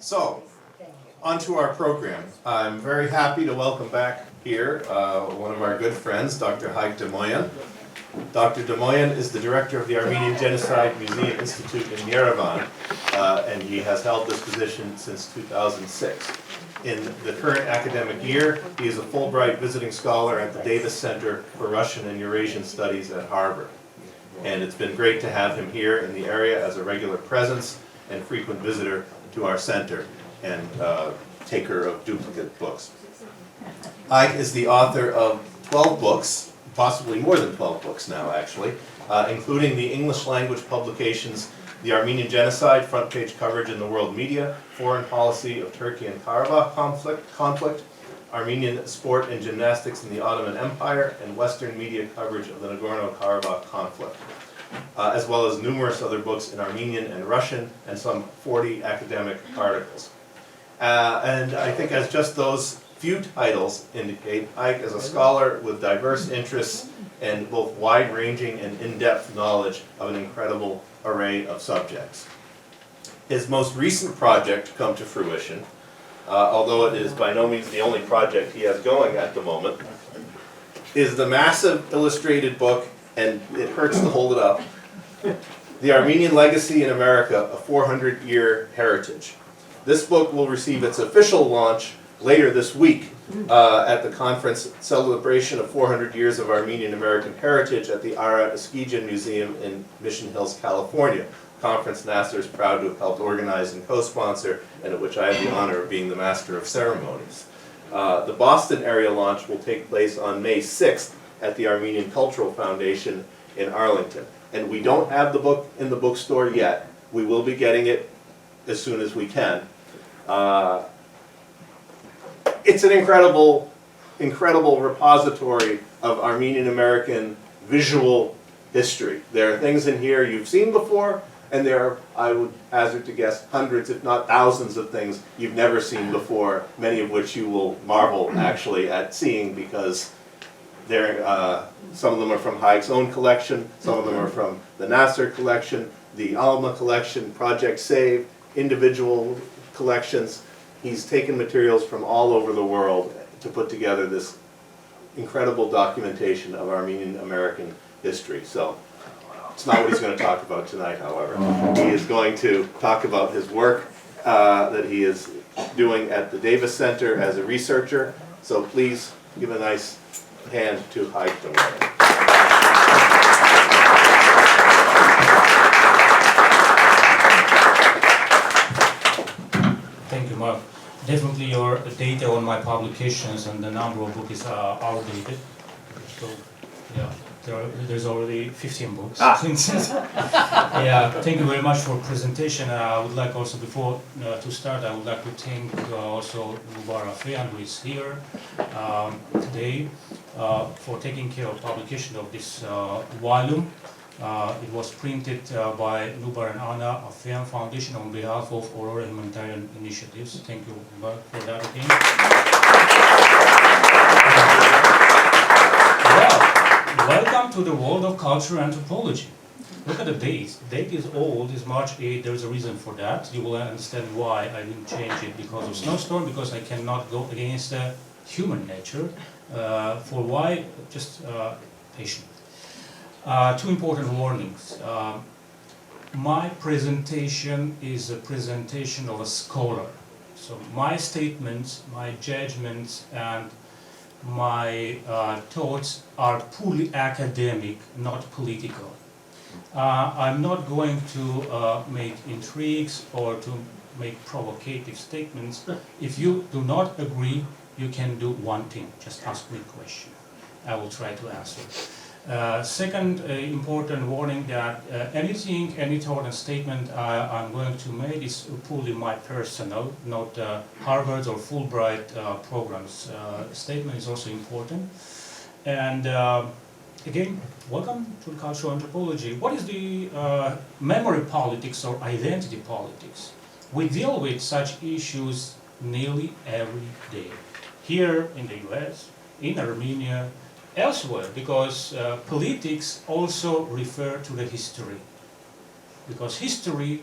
So, onto our program. I'm very happy to welcome back here one of our good friends, Dr. Hayk Demoyan. Dr. Demoyan is the director of the Armenian Genocide Museum Institute in Yerevan, and he has held this position since 2006. In the current academic year, he is a Fulbright visiting scholar at the Davis Center for Russian and Eurasian Studies at Harvard. And it's been great to have him here in the area as a regular presence and frequent visitor to our center and taker of duplicate books. Hayk is the author of 12 books, possibly more than 12 books now actually, including the English language publications The Armenian Genocide, front page coverage in the world media, Foreign Policy of Turkey and Karabakh conflict, Armenian Sport and Gymnastics in the Ottoman Empire, and Western media coverage of the Nagorno-Karabakh conflict, as well as numerous other books in Armenian and Russian, and some 40 academic articles. And I think as just those few titles indicate, Hayk is a scholar with diverse interests and both wide-ranging and in-depth knowledge of an incredible array of subjects. His most recent project come to fruition, although it is by no means the only project he has going at the moment, is the massive illustrated book, and it hurts to hold it up, The Armenian Legacy in America, a 400-Year Heritage. This book will receive its official launch later this week at the conference Celebration of 400 Years of Armenian American Heritage at the Armenian Museum in Mission Hills, California. Conference NAASR is proud to have helped organize and co-sponsor, and at which I have the honor of being the master of ceremonies. The Boston area launch will take place on May 6th at the Armenian Cultural Foundation in Arlington. And we don't have the book in the bookstore yet. We will be getting it as soon as we can. It's an incredible repository of Armenian American visual history. There are things in here you've seen before, and there are, I would hazard to guess, hundreds if not thousands of things you've never seen before, many of which you will marvel actually at seeing, because some of them are from Hayk's own collection, some of them are from the NAASR collection, the Alma collection, Project Save, individual collections. He's taken materials from all over the world to put together this incredible documentation of Armenian American history. So it's not what he's going to talk about tonight, however. He is going to talk about his work that he is doing at the Davis Center as a researcher. So please give a nice hand to Hayk Demoyan. Thank you, Mark. Definitely your data on my publications and the number of books are outdated. So, yeah, there's already 15 books. Yeah, thank you very much for presentation. I would like also, before to start, I would like to thank also Nubar Afeyan, who is here today, for taking care of publication of this volume. It was printed by Nubar and Anna Afeyan Foundation on behalf of Aurora Humanitarian Initiatives. Thank you, Nubar, for that again. Well, welcome to the world of culture and anthropology. Look at the dates. The date is old, it's March 8th. There's a reason for that. You will understand why I didn't change it because of snowstorm, because I cannot go against human nature. For why, just patient. Two important warnings. My presentation is a presentation of a scholar. So my statements, my judgments, and my thoughts are purely academic, not political. I'm not going to make intrigues or to make provocative statements. If you do not agree, you can do one thing, just ask me a question. I will try to answer. Second important warning that any thought and statement I'm going to make is purely my personal, not Harvard or Fulbright programs. Statement is also important. And again, welcome to cultural anthropology. What is the memory politics or identity politics? We deal with such issues nearly every day. Here in the US, in Armenia, elsewhere, because politics also refer to the history. Because history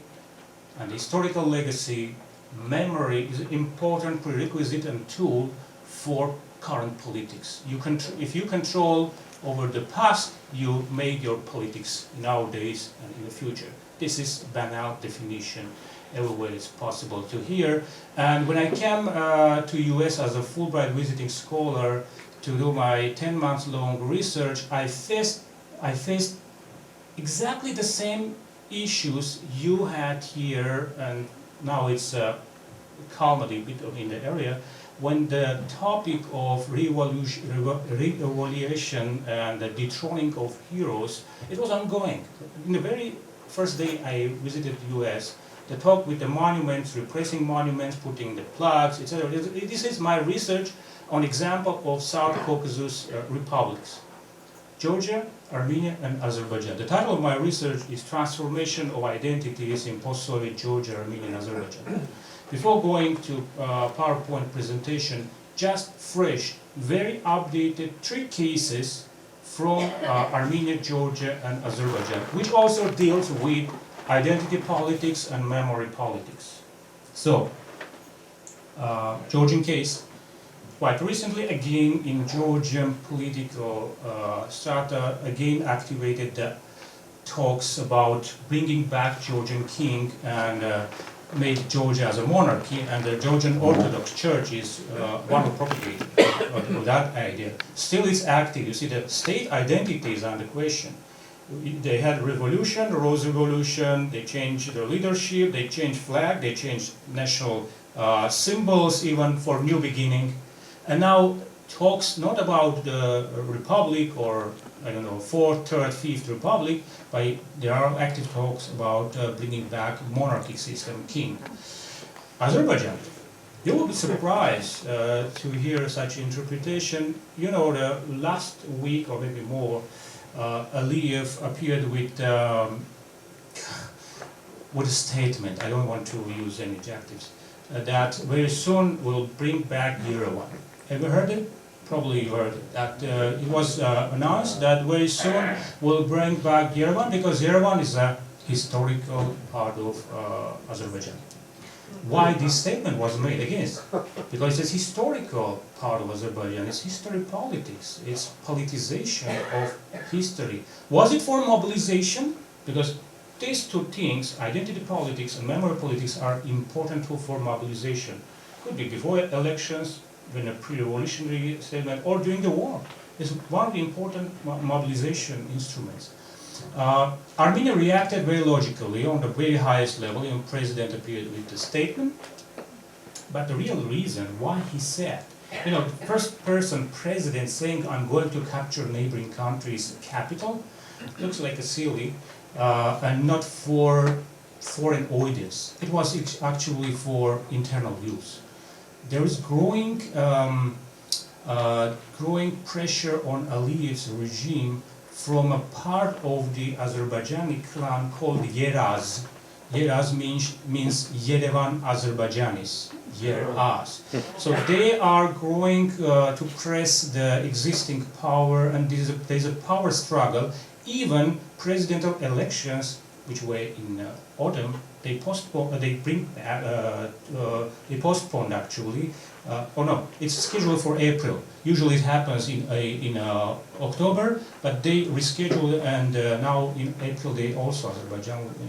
and historical legacy memory is an important prerequisite and tool for current politics. If you control over the past, you make your politics nowadays and in the future. This is banal definition. Everywhere it's possible to hear. And when I came to US as a Fulbright visiting scholar to do my 10 months long research, I faced exactly the same issues you had here, and now it's calmed a bit in the area, when the topic of re-evaluation and the dethroning of heroes, it was ongoing. In the very first day I visited the US, the talk with the monuments, replacing monuments, putting the plaques, etc. This is my research on example of South Caucasus republics: Georgia, Armenia, and Azerbaijan. The title of my research is Transformation of Identities in Post-Soviet Georgia, Armenia, and Azerbaijan. Before going to PowerPoint presentation, just fresh, very updated 3 cases from Armenia, Georgia, and Azerbaijan, which also deals with identity politics and memory politics. So, Georgian case. Quite recently, again in Georgian political strata, again activated the talks about bringing back Georgian king and made Georgia as a monarchy, and the Georgian Orthodox Church is one who propagated that idea. Still it's active. You see, the state identity is under question. They had revolution, the Rose Revolution, they changed their leadership, they changed flag, they changed national symbols even for new beginning. And now talks not about the republic or, I don't know, 4th, 3rd, 5th republic, but there are active talks about bringing back monarchic system, king. Azerbaijan, you will be surprised to hear such interpretation. You know, the last week or maybe more, Aliyev appeared with a statement, I don't want to use any adjectives, that very soon will bring back Yerevan. Have you heard it? Probably you heard it. That it was announced that very soon we'll bring back Yerevan, because Yerevan is a historical part of Azerbaijan. Why this statement was made against? Because it's historical part of Azerbaijan, it's history politics, it's politicization of history. Was it for mobilization? Because these 2 things, identity politics and memory politics, are important tools for mobilization. Could be before elections, when a pre-revolutionary statement, or during the war. It's one of the important mobilization instruments. Armenia reacted very logically on the very highest level. The president appeared with the statement, but the real reason why he said, you know, first person president saying I'm going to capture neighboring country's capital, looks like a silly, and not for foreign audience. It was actually for internal use. There is growing pressure on Aliyev's regime from a part of the Azerbaijani clan called Yeraz. Yeraz means Yerevan Azerbaijanis. Yeraz. So they are growing to press the existing power, and there's a power struggle. Even presidential elections, which were in autumn, they postponed actually. Oh no, it's scheduled for April. Usually it happens in October, but they rescheduled, and now in April they also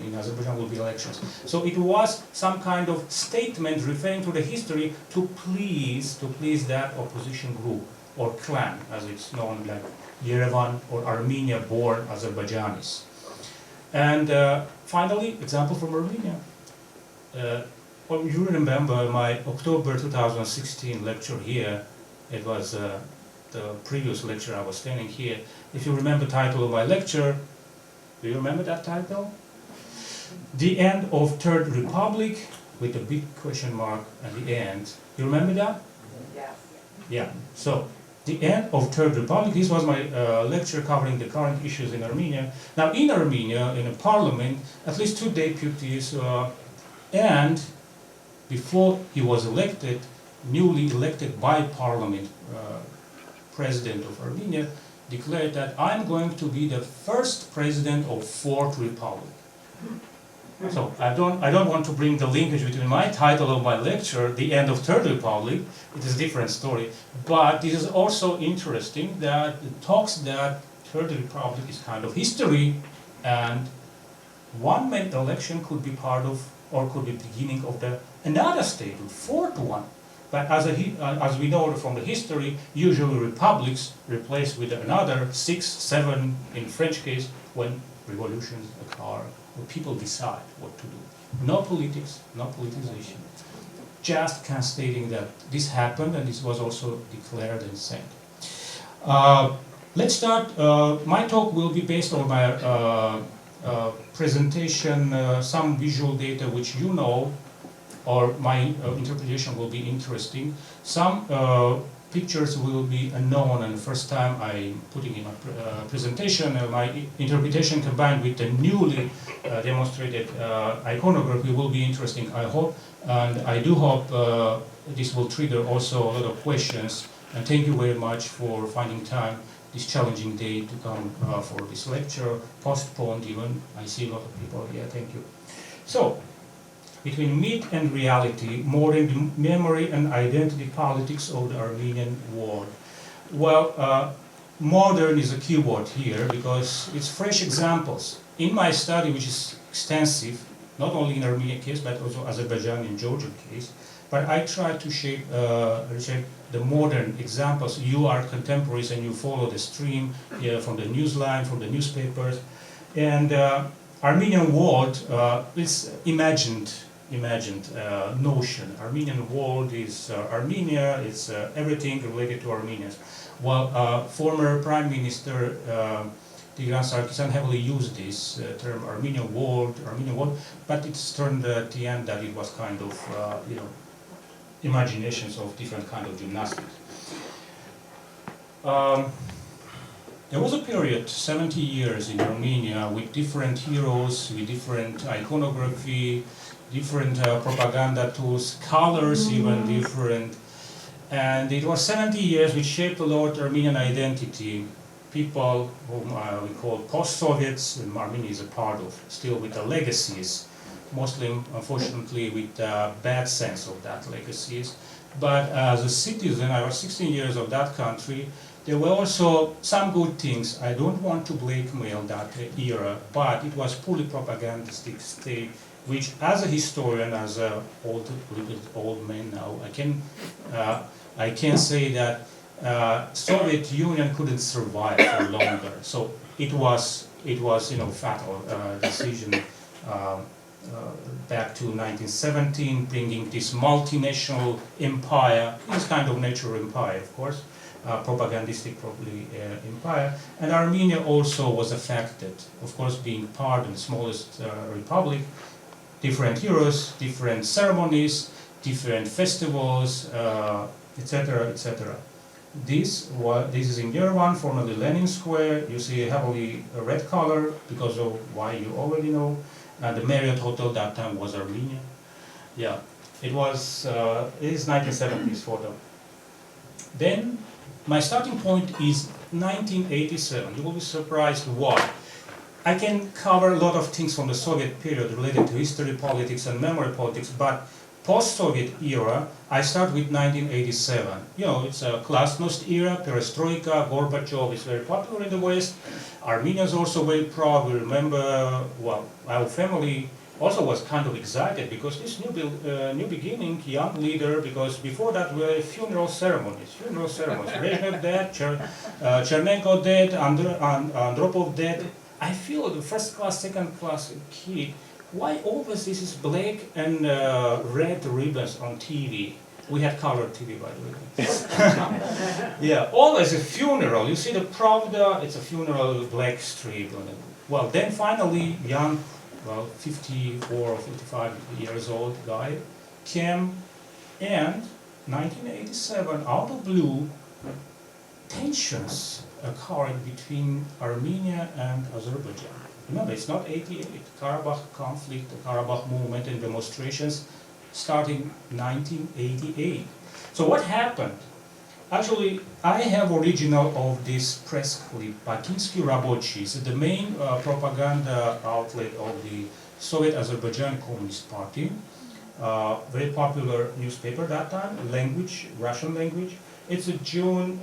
in Azerbaijan will be elections. So it was some kind of statement referring to the history to please that opposition group or clan, as it's known, like Yerevan or Armenia-born Azerbaijanis. And finally, example from Armenia. Well, you remember my October 2016 lecture here. It was the previous lecture I was standing here. If you remember the title of my lecture, do you remember that title? The End of Third Republic, with a big question mark at the end. You remember that? Yes. Yeah. So, the End of Third Republic. This was my lecture covering the current issues in Armenia. Now, in Armenia, in a parliament, at least 2 deputies, and before he was elected, newly elected by parliament, president of Armenia, declared that I'm going to be the first president of Fourth Republic. So I don't want to bring the linkage between my title of my lecture, The End of Third Republic. It is a different story. But it is also interesting that it talks that Third Republic is kind of history, and one main election could be part of, or could be beginning of another state, the fourth one. But as we know from the history, usually republics replace with another 6, 7 in French case when revolutions occur, when people decide what to do. No politics, no politicization. Just stating that this happened and this was also declared and said. Let's start. My talk will be based on my presentation, some visual data which you know, or my interpretation will be interesting. Some pictures will be unknown, and the first time I'm putting in my presentation, my interpretation combined with the newly demonstrated iconography will be interesting, I hope. And I do hope this will trigger also a lot of questions. And thank you very much for finding time this challenging day to come for this lecture, postponed even. I see a lot of people here, thank you. So, between myth and reality, modern memory and identity politics of the Armenian world. Well, modern is a keyword here because it's fresh examples. In my study, which is extensive, not only in Armenian case, but also Azerbaijan and Georgian case, but I try to shape the modern examples. You are contemporaries and you follow the stream from the newsline, from the newspapers. And Armenian world is imagined notion. Armenian world is Armenia, it's everything related to Armenians. While former Prime Minister Tigran Sarkisyan heavily used this term Armenian world, but it's turned at the end that it was kind of, imaginations of different kind of gymnastics. There was a period, 70 years in Armenia, with different heroes, with different iconography, different propaganda tools, colors even different. And it was 70 years which shaped a lot Armenian identity. People whom we call post-Soviets, and Armenia is a part of, still with the legacies, mostly, unfortunately, with a bad sense of that legacies. But as a citizen, I was 16 years of that country, there were also some good things. I don't want to blackmail that era, but it was fully propagandistic state, which as a historian, as a old man now, I can say that Soviet Union couldn't survive for longer. So it was fatal decision back to 1917, bringing this multinational empire, this kind of natural empire, of course, propagandistic probably empire, and Armenia also was affected, of course, being part of the smallest republic. Different heroes, different ceremonies, different festivals, etc., etc. This is in Yerevan, formerly Lenin Square. You see a heavily red color because of why you already know. And the Marriott Hotel that time was Armenia. Yeah, it is 1970s photo. Then my starting point is 1987. You will be surprised why. I can cover a lot of things from the Soviet period related to history, politics, and memory politics, but post-Soviet era, I start with 1987. It's a glasnost era, perestroika, Gorbachev is very popular in the West. Armenia is also very proud. We remember, our family also was kind of excited because this new beginning, young leader, because before that were funeral ceremonies. Brezhnev dead, Chernenko dead, Andropov dead. I feel the first class, second class kid, why always this is black and red ribbons on TV? We had colored TV, by the way. Yeah, always a funeral. You see the Pravda, it's a funeral, black strip. Well, then finally, young, 54 or 55 years old guy came, and 1987, out of blue, tensions occurred between Armenia and Azerbaijan. Remember, it's not 88. Karabakh conflict, the Karabakh Movement and demonstrations starting 1988. So what happened? Actually, I have original of this press clip. Bakinsky Rabochi is the main propaganda outlet of the Soviet Azerbaijan Communist Party. Very popular newspaper that time, language, Russian language. It's a June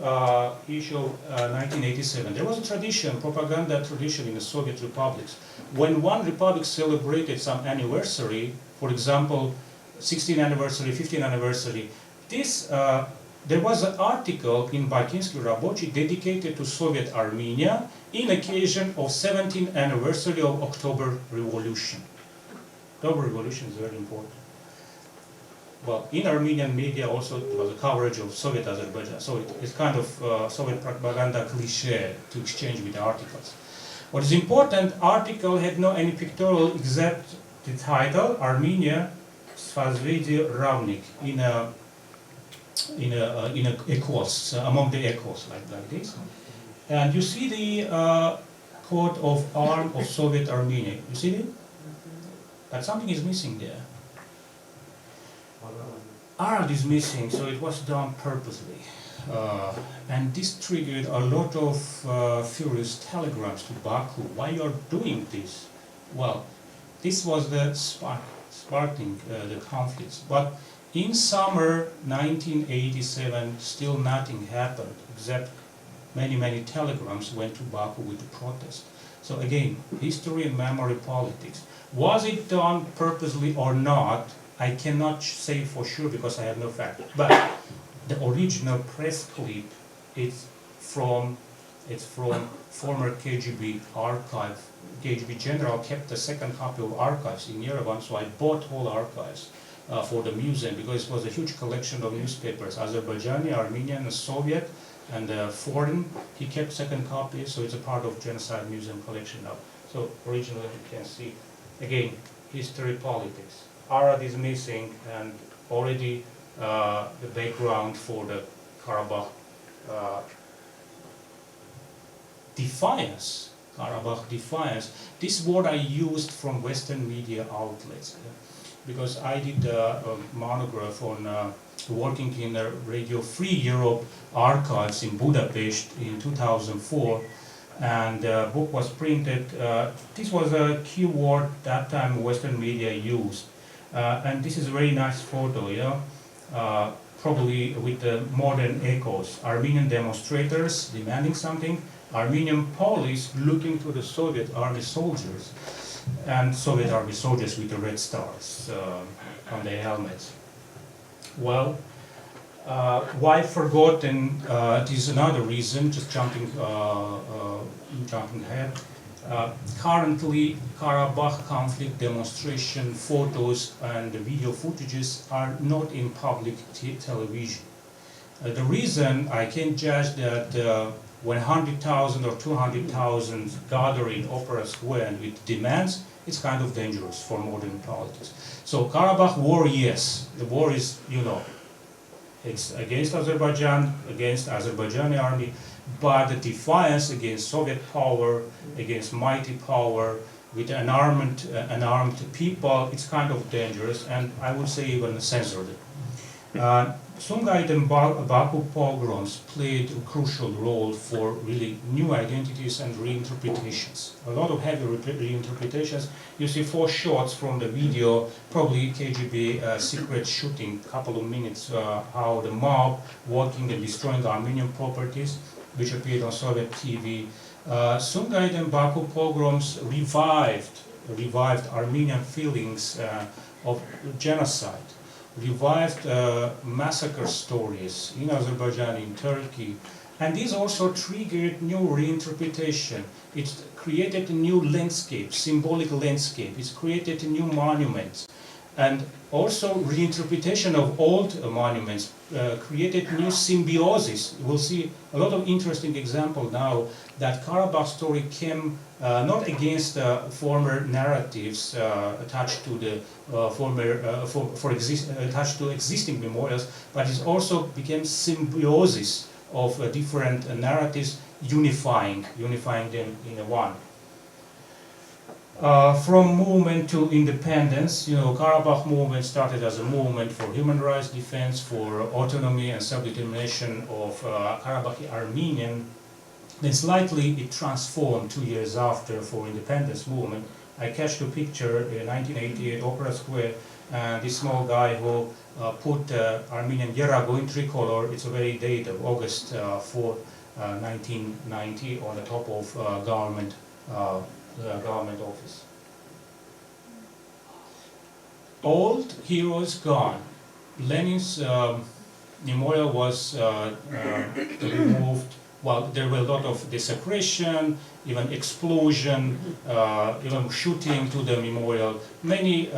issue of 1987. There was a tradition, propaganda tradition in the Soviet republics. When one republic celebrated some anniversary, for example, 16th anniversary, 15th anniversary, this there was an article in Bakinsky Rabochi dedicated to Soviet Armenia in occasion of 17th anniversary of October Revolution. October Revolution is very important. Well, in Armenian media also there was a coverage of Soviet Azerbaijan, so it's kind of Soviet propaganda cliche to exchange with the articles. What is important, article had no any pictorial except the title, Armenia, Svazvidi Ravnik, in a equals, among the equals, like this. And you see the coat of arms of Soviet Armenia. You see it? But something is missing there. Arad is missing, so it was done purposely. And this triggered a lot of furious telegrams to Baku. Why you are doing this? Well, this was the sparking the conflicts. But in summer 1987, still nothing happened, except many telegrams went to Baku with the protest. So again, history and memory politics. Was it done purposely or not? I cannot say for sure because I have no fact. But the original press clip is from former KGB archive. KGB general kept the second copy of archives in Yerevan, so I bought whole archives for the museum because it was a huge collection of newspapers, Azerbaijani, Armenian, Soviet, and foreign. He kept second copy, so it's a part of Genocide Museum collection now. So originally you can see, again, history, politics. Arad is missing, and already the background for the Karabakh defiance. Karabakh defiance. This word I used from Western media outlets because I did a monograph on working in the Radio Free Europe archives in Budapest in 2004. And the book was printed. This was a keyword that time Western media used. And this is a very nice photo, you know, probably with the modern echoes. Armenian demonstrators demanding something, Armenian police looking to the Soviet army soldiers, and Soviet army soldiers with the red stars on their helmets. Well, why forgotten? It is another reason, just jumping ahead. Currently, Karabakh conflict demonstration photos and video footages are not in public television. The reason I can judge that when 100,000 or 200,000 gather in Opera Square and with demands, it's kind of dangerous for modern politics. So Karabakh war, yes, the war is, you know, it's against Azerbaijan, against Azerbaijani army, but the defiance against Soviet power, against mighty power, with an armed people, it's kind of dangerous, and I would say even censored. Sumgait and Baku pogroms played a crucial role for really new identities and reinterpretations. A lot of heavy reinterpretations. You see 4 shots from the video, probably KGB secret shooting, couple of minutes, how the mob walking and destroying Armenian properties, which appeared on Soviet TV. Sumgait and Baku pogroms revived Armenian feelings of genocide, revived massacre stories in Azerbaijan, in Turkey, and these also triggered new reinterpretation. It created a new landscape, symbolic landscape. It's created new monuments, and also reinterpretation of old monuments created new symbiosis. We'll see a lot of interesting examples now that Karabakh story came not against former narratives attached to the attached to existing memorials, but it also became symbiosis of different narratives, unifying them in one. From movement to independence, you know, Karabakh Movement started as a movement for human rights defense, for autonomy and self-determination of Karabakh Armenian. Then slightly it transformed 2 years after for independence movement. I catched a picture in 1988 Opera Square, this small guy who put Armenian Yerago in tricolor. It's a very date of August 4, 1990 on the top of government office. Old heroes gone. Lenin's memorial was removed. Well, there were a lot of desecration, even explosion, even shooting to the memorial. Many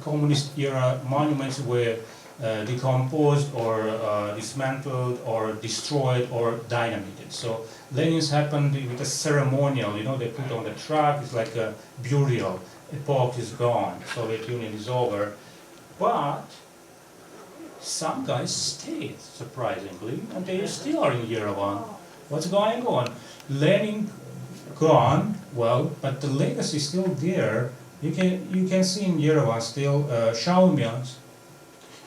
communist era monuments were decomposed or dismantled or destroyed or dynamited. So Lenin's happened with a ceremonial, you know, they put on the truck, it's like a burial. Epoch is gone, Soviet Union is over. But some guys stayed, surprisingly, and they still are in Yerevan. What's going on? Lenin gone, well, but the legacy is still there. You can see in Yerevan still Shaumyans.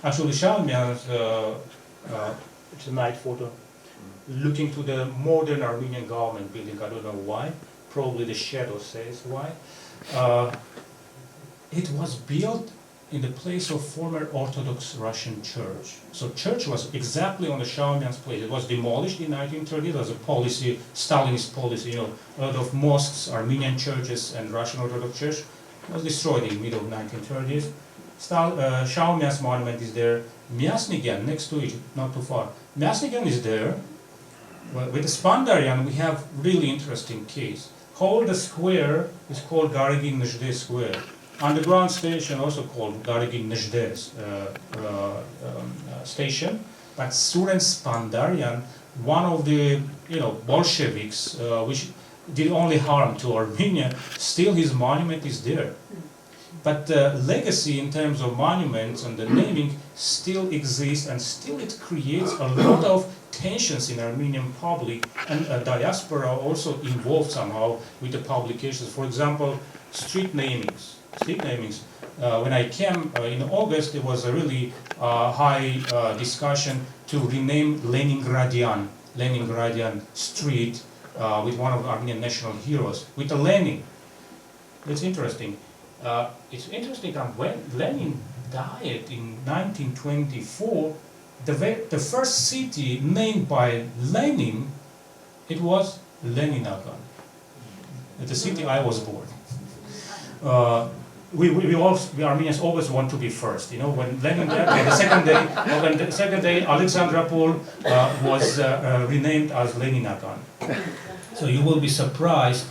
Actually, Shaumyans, it's a night photo, looking to the modern Armenian government building. I don't know why. Probably the shadow says why. It was built in the place of former Orthodox Russian church. So church was exactly on the Shaumyan's place. It was demolished in 1930 as a policy, Stalinist policy, you know, a lot of mosques, Armenian churches and Russian Orthodox Church was destroyed in the middle of 1930s. Shaumyan's monument is there. Myasnigyan, next to it, not too far. Myasnigyan is there. Well, with the Spandarian, we have really interesting case. Whole the square is called Garigin Nezhde Square. Underground station also called Garigin Nezhde station. But Suren Spandarian, one of the Bolsheviks, which did only harm to Armenia, still his monument is there. But the legacy in terms of monuments and the naming still exists, and still it creates a lot of tensions in Armenian public, and diaspora also involved somehow with the publications. For example, street namings. When I came in August, there was a really high discussion to rename Leningradian street with one of the Armenian national heroes, with a Lenin. That's interesting. It's interesting that when Lenin died in 1924, the first city named by Lenin, it was Leninagan, the city I was born. We Armenians always want to be first. You know, when Lenin died, the second day, Alexandropol was renamed as Leninagan. So you will be surprised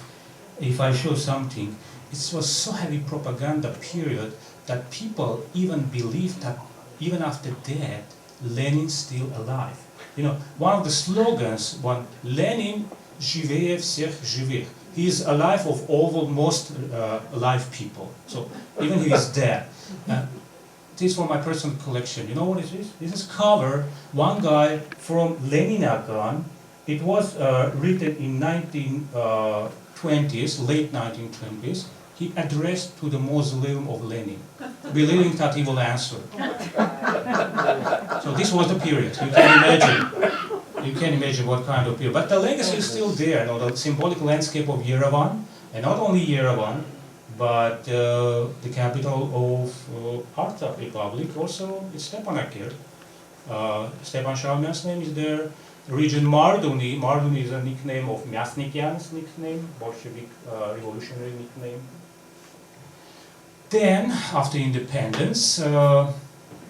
if I show something. It was so heavy propaganda period that people even believed that even after death, Lenin's still alive. You know, one of the slogans was Lenin живее всех живых. He is alive of all the most alive people. So even he is dead. This is for my personal collection. You know what it is? This is cover. One guy from Leninagan. It was written in 1920s, late 1920s. He addressed to the mausoleum of Lenin, believing that he will answer. So this was the period. You can imagine. You can imagine what kind of period. But the legacy is still there. You know, the symbolic landscape of Yerevan, and not only Yerevan, but the capital of Artsakh Republic, also is Stepanakert. Stepan Shaumyan's name is there. The region Marduni. Marduni is a nickname of Myasnikyan's nickname, Bolshevik revolutionary nickname. Then, after independence,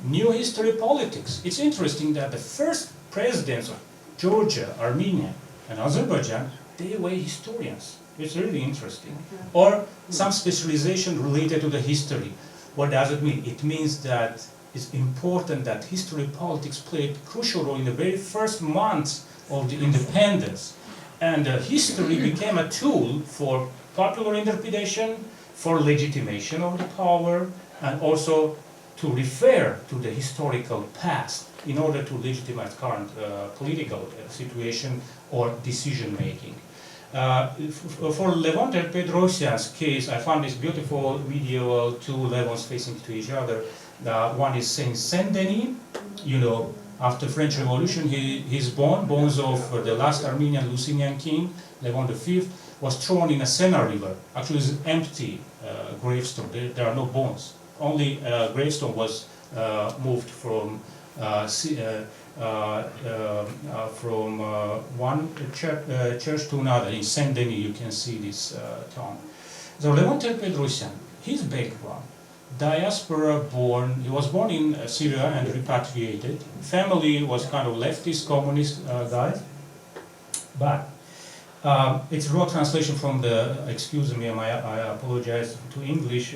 new history politics. It's interesting that the first presidents of Georgia, Armenia, and Azerbaijan, they were historians. It's really interesting. Or some specialization related to the history. What does it mean? It means that it's important that history politics played a crucial role in the very first months of the independence. And history became a tool for popular interpretation, for legitimation of the power, and also to refer to the historical past in order to legitimize current political situation or decision making. For Levon and Pedrosian's case, I found this beautiful medieval two Levons facing to each other. One is Saint Saint-Denis, you know, after French Revolution, his bones of the last Armenian Lusignan king, Levon V, was thrown in a Sena river. Actually, it's an empty gravestone. There are no bones. Only gravestone was moved from one church to another. In Saint Denis, you can see this town. So Levon Pedrosian, his background, diaspora born, he was born in Syria and repatriated. Family was kind of leftist, communist guy. But it's a raw translation from the, excuse me, I apologize to English,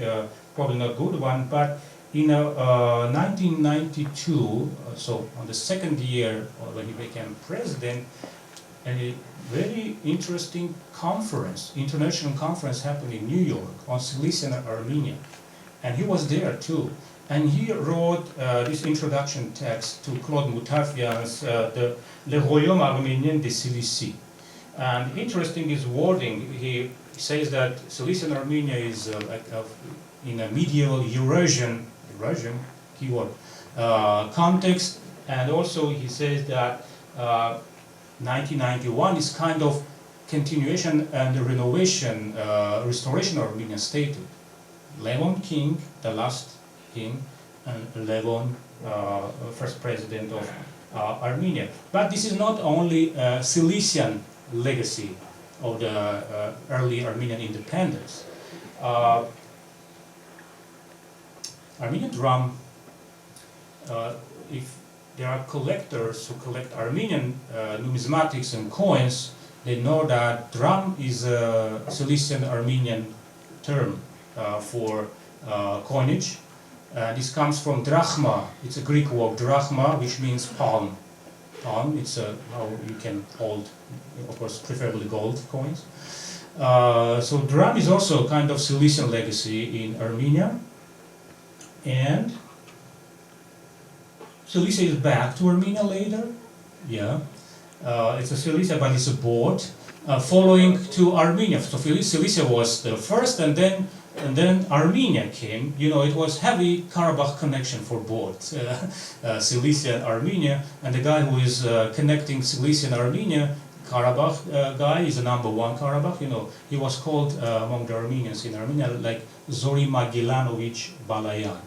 probably not a good one, but in 1992, so on the second year when he became president, a very interesting conference, international conference happened in New York on Cilician Armenia. And he was there too. And he wrote this introduction text to Claude Moutafian's the Le Royaume Arménien de Cilicie. And interesting is wording. He says that Cilician Armenia is in a medieval Eurasian keyword context, and also he says that 1991 is kind of continuation and renovation, restoration of Armenian statehood. Levon king, the last king, and Levon, first president of Armenia. But this is not only a Cilician legacy of the early Armenian independence. Armenian drum, if there are collectors who collect Armenian numismatics and coins, they know that drum is a Cilician Armenian term for coinage. This comes from drachma. It's a Greek word, drachma, which means palm. Palm, it's how you can hold, of course, preferably gold coins. So drum is also a kind of Cilician legacy in Armenia. And Cilicia is back to Armenia later. Yeah, it's a Cilicia, but it's a board following to Armenia. So Cilicia was the first, and then Armenia came. You know, it was heavy Karabakh connection for both Cilicia and Armenia. And the guy who is connecting Cilicia and Armenia, Karabakh guy, is the #1 Karabakh. You know, he was called among the Armenians in Armenia like Zori Magellanovic Balayan.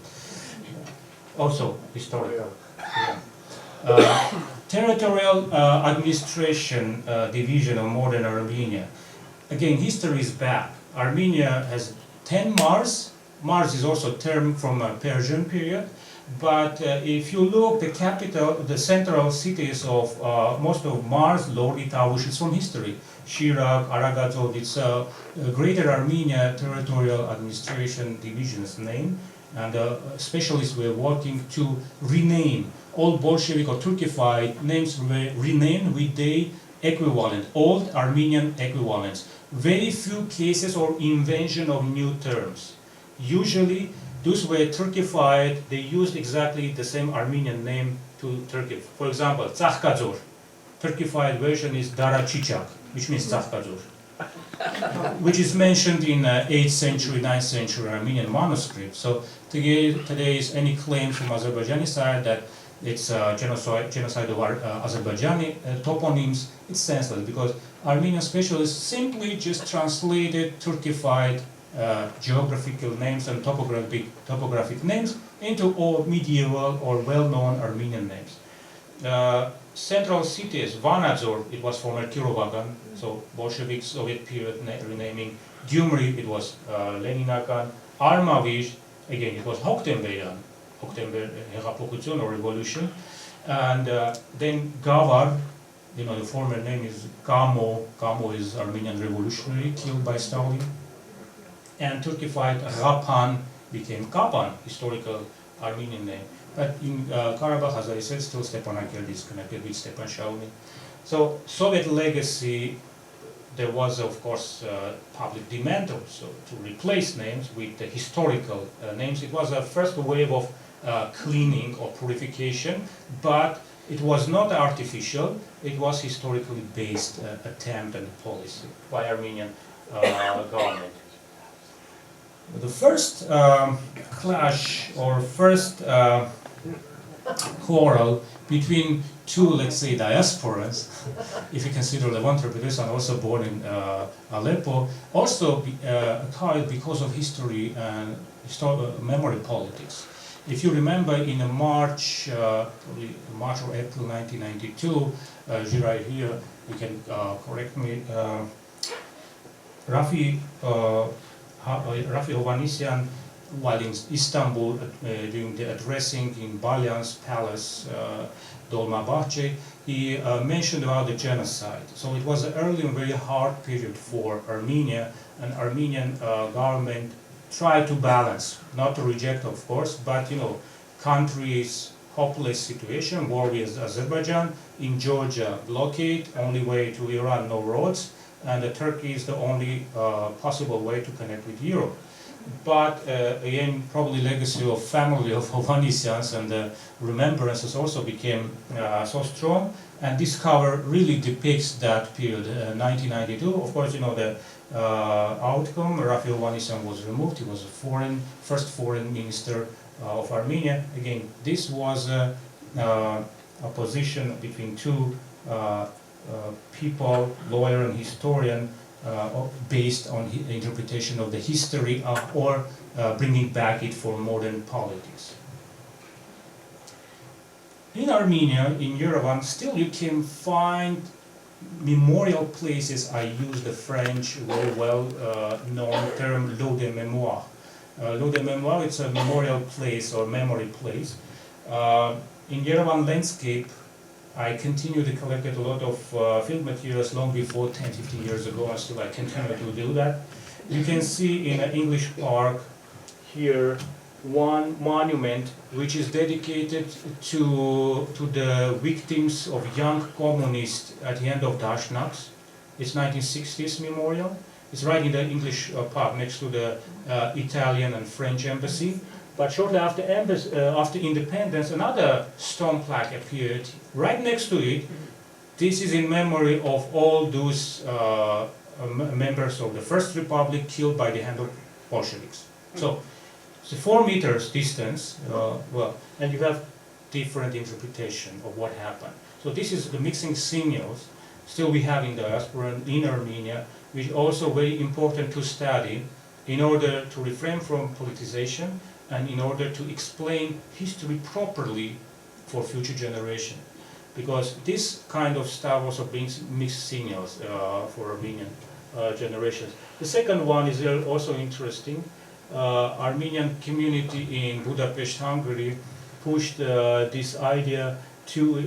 Also historical. Yeah. Territorial administration division of modern Armenia. Again, history is back. Armenia has 10 Mars. Mars is also a term from a Persian period. But if you look, the capital, the central cities of most of Mars, Lori, Tavush, it's from history. Shirak, Aragatzov, it's Greater Armenia Territorial Administration Division's name. And specialists were working to rename all Bolshevik or Turkified names were renamed with the equivalent, old Armenian equivalents. Very few cases or invention of new terms. Usually, those were Turkified, they used exactly the same Armenian name to Turkey. For example, Tsahkadzor, Turkified version is Darachichak, which means Tsahkadzor, which is mentioned in 8th century, 9th century Armenian manuscript. So today is any claim from Azerbaijani side that it's genocide of Azerbaijani toponyms, it's senseless because Armenian specialists simply just translated Turkified geographical names and topographic names into all medieval or well-known Armenian names. Central cities, Vanadzor, it was former Kirovagan, so Bolshevik Soviet period renaming. Gyumri, it was Leninakan. Armavish, again, it was Hoktembeyan, Hեղափոխություն or revolution. And then Gavar, you know, the former name is Gamo. Gamo is Armenian revolutionary killed by Stalin. And Turkified Rapan became Kapan, historical Armenian name. But in Karabakh, as I said, still Stepanakert is connected with Stepan Shaumi. So Soviet legacy, there was of course public demand also to replace names with the historical names. It was a first wave of cleaning or purification, but It was not artificial, it was historically based attempt and policy by Armenian government. The first clash or first quarrel between two, let's say, diasporas, if you consider Levon also born in Aleppo, also occurred because of history and memory politics. If you remember, in March, probably March or April 1992, right here, you can correct me, Rafi Hovhannisyan, while in Istanbul during the addressing in Balyan's palace, Dolmabahce, he mentioned about the genocide. So it was an early and very hard period for Armenia, and Armenian government tried to balance, not to reject, of course, but country's hopeless situation, war with Azerbaijan, in Georgia blockade, only way to Iran, no roads, and Turkey is the only possible way to connect with Europe. But again, probably legacy of family of Hovhannisyans and the remembrances also became so strong, and this cover really depicts that period, 1992. Of course, the outcome, Rafi Hovhannisyan was removed. He was the first foreign minister of Armenia. Again, this was a position between two people, lawyer and historian, based on interpretation of the history or bringing back it for modern politics. In Armenia, in Yerevan, still you can find memorial places. I use the French very well known term lot de mémoire. Lot de mémoire, it's a memorial place or memory place. In Yerevan landscape, I continue to collect a lot of field materials long before 10-15 years ago, and still I continue to do that. You can see in an English park here one monument which is dedicated to the victims of young communists at the end of Dashnaks. It's 1960s memorial. It's right in the English park next to the Italian and French embassy. But shortly after independence, another stone plaque appeared right next to it. This is in memory of all those members of the First Republic killed by the hand of Bolsheviks. So, it's 4 meters distance, and you have different interpretation of what happened. So this is the mixing signals still we have in diaspora in Armenia, which is also very important to study in order to refrain from politicization and in order to explain history properly for future generation. Because this kind of stuff also brings mixed signals for Armenian generations. The second one is also interesting. Armenian community in Budapest, Hungary pushed this idea to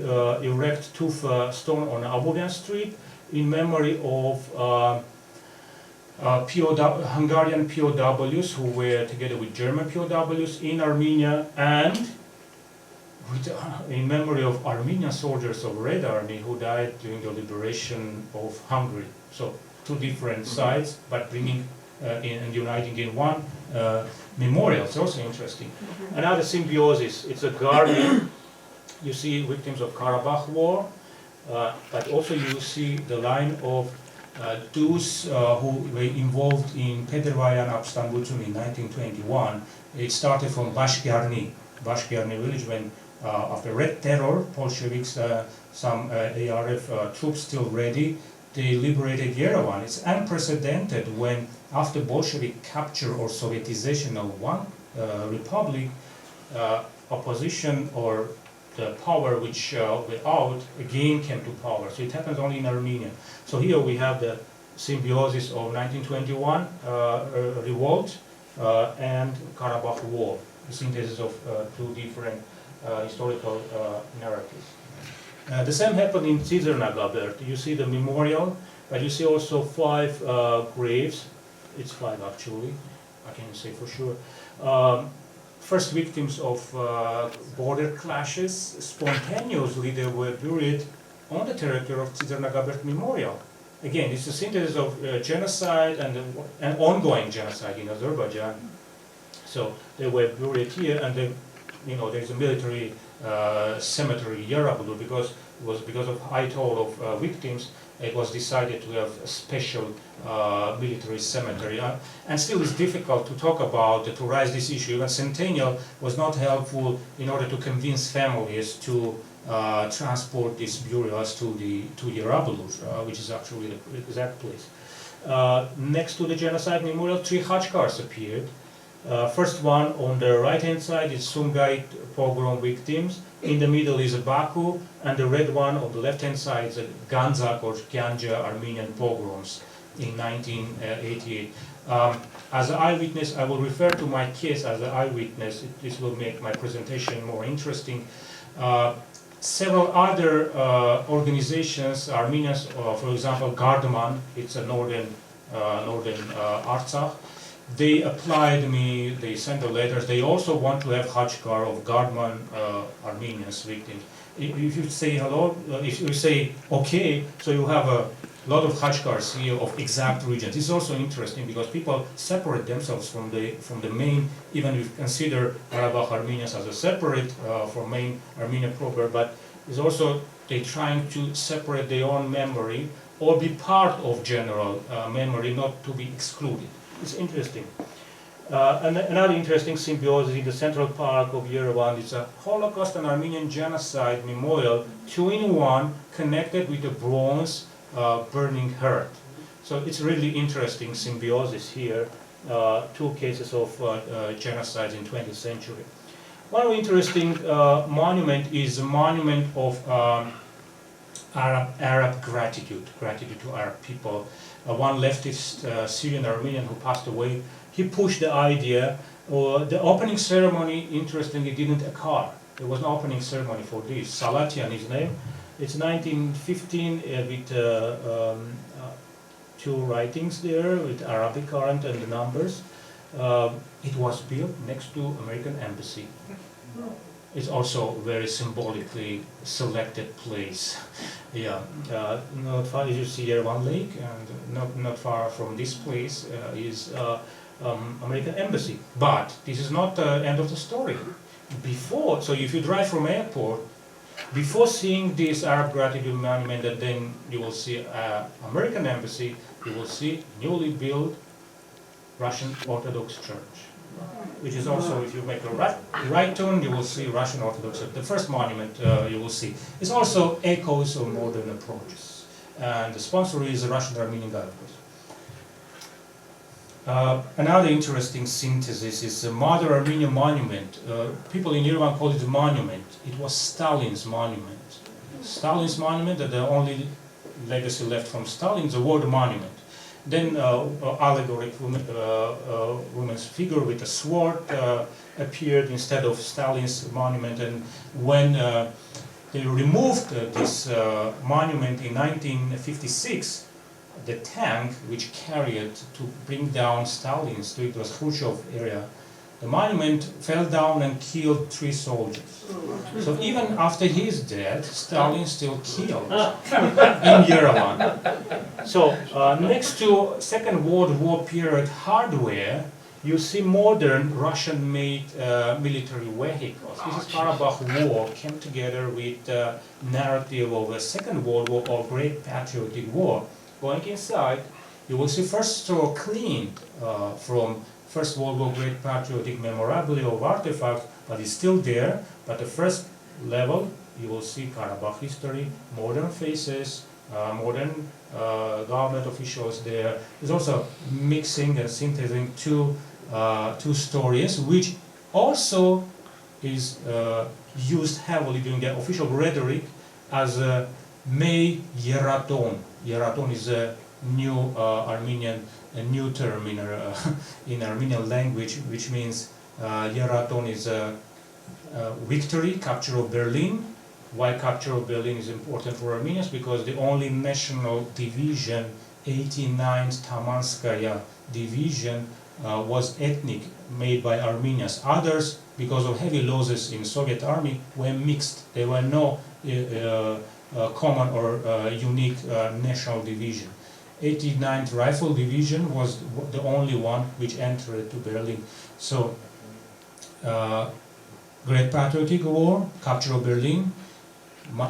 erect tufa stone on Abovyan Street in memory of Hungarian POWs who were together with German POWs in Armenia, and in memory of Armenian soldiers of Red Army who died during the liberation of Hungary. So 2 different sides, but bringing and uniting in one memorial. It's also interesting. Another symbiosis. It's a garden. You see victims of Karabakh War, but also you see the line of those who were involved in Pedervayan Abstanbutum in 1921. It started from Bashkiarni village, when after Red Terror, Bolsheviks, some ARF troops still ready, they liberated Yerevan. It's unprecedented when after Bolshevik capture or Sovietization of one republic, opposition or the power which without again came to power. So it happens only in Armenia. So here we have the symbiosis of 1921 revolt and Karabakh War, the synthesis of 2 different historical narratives. The same happened in Cizernagabert. You see the memorial, but you see also 5 graves. It's 5 actually, I can say for sure. First victims of border clashes, spontaneously they were buried on the territory of Cizernagabert Memorial. Again, it's a synthesis of genocide and an ongoing genocide in Azerbaijan. So they were buried here, and then, there's a military cemetery Yarabulu, because it was because of high toll of victims. It was decided to have a special military cemetery, and still it's difficult to talk about, to raise this issue. And Centennial was not helpful in order to convince families to transport these burials to Yarabulu, which is actually the exact place. Next to the genocide memorial, 3 hachkars appeared. First one on the right-hand side is Sumgait pogrom victims. In the middle is Baku, and the red one on the left-hand side is Ganzak or Ganja Armenian pogroms in 1988. As an eyewitness, I will refer to my case as an eyewitness. This will make my presentation more interesting. Several other organizations, Armenians, for example, Gardaman, it's a northern Artsakh. They applied me, they sent the letters. They also want to have hachkar of Gardaman Armenians victims. If you say hello, if you say okay, so you have a lot of hachkars here of exact regions. This is also interesting because people separate themselves from the main, even if you consider Karabakh Armenians as a separate from main Armenia proper, but it's also they trying to separate their own memory or be part of general memory, not to be excluded. It's interesting. And another interesting symbiosis in the Central Park of Yerevan is a Holocaust and Armenian Genocide Memorial, 2-in-1, connected with the bronze burning hearth. So it's really interesting symbiosis here, 2 cases of genocides in 20th century. One interesting monument is a monument of Arab gratitude to Arab people. One leftist Syrian Armenian who passed away, he pushed the idea, the opening ceremony, interestingly, didn't occur. There was no opening ceremony for this. Salatian, his name. It's 1915 with 2 writings there with Arabic current and the numbers. It was built next to American Embassy. It's also very symbolically selected place. Yeah, not far, as you see Yerevan Lake, and not far from this place is American Embassy. But this is not the end of the story. Before, so if you drive from airport, before seeing this Arab gratitude monument, and then you will see American Embassy, you will see newly built Russian Orthodox Church, which is also, if you make a right turn, you will see Russian Orthodox Church. The first monument you will see. It's also echoes of modern approaches. And the sponsor is the Russian Armenian Diaspora. Another interesting synthesis is the Mother Armenian Monument. People in Yerevan call it a monument. It was Stalin's monument. Stalin's monument, that the only legacy left from Stalin is the word monument. Then allegoric woman's figure with a sword appeared instead of Stalin's monument. And when they removed this monument in 1956, the tank which carried to bring down Stalin's, it was Khrushchev area, the monument fell down and killed 3 soldiers. So even after he's dead, Stalin still killed in Yerevan. So next to Second World War period hardware, you see modern Russian-made military vehicles. This is Karabakh War came together with narrative of a Second World War or Great Patriotic War. Going inside, you will see first store cleaned from First World War Great Patriotic memorabilia of artifacts, but it's still there. But the first level, you will see Karabakh history, modern faces, modern government officials there. There's also mixing and synthesizing two stories, which also is used heavily during the official rhetoric as a May Yeraton. Yeraton is a new Armenian, a new term in Armenian language, which means Yeraton is a victory, capture of Berlin. Why capture of Berlin is important for Armenians? Because the only national division, 89th Tamanskaya division, was ethnic, made by Armenians. Others, because of heavy losses in Soviet army, were mixed. There were no common or unique national division. 89th Rifle Division was the only one which entered to Berlin. So Great Patriotic War, capture of Berlin,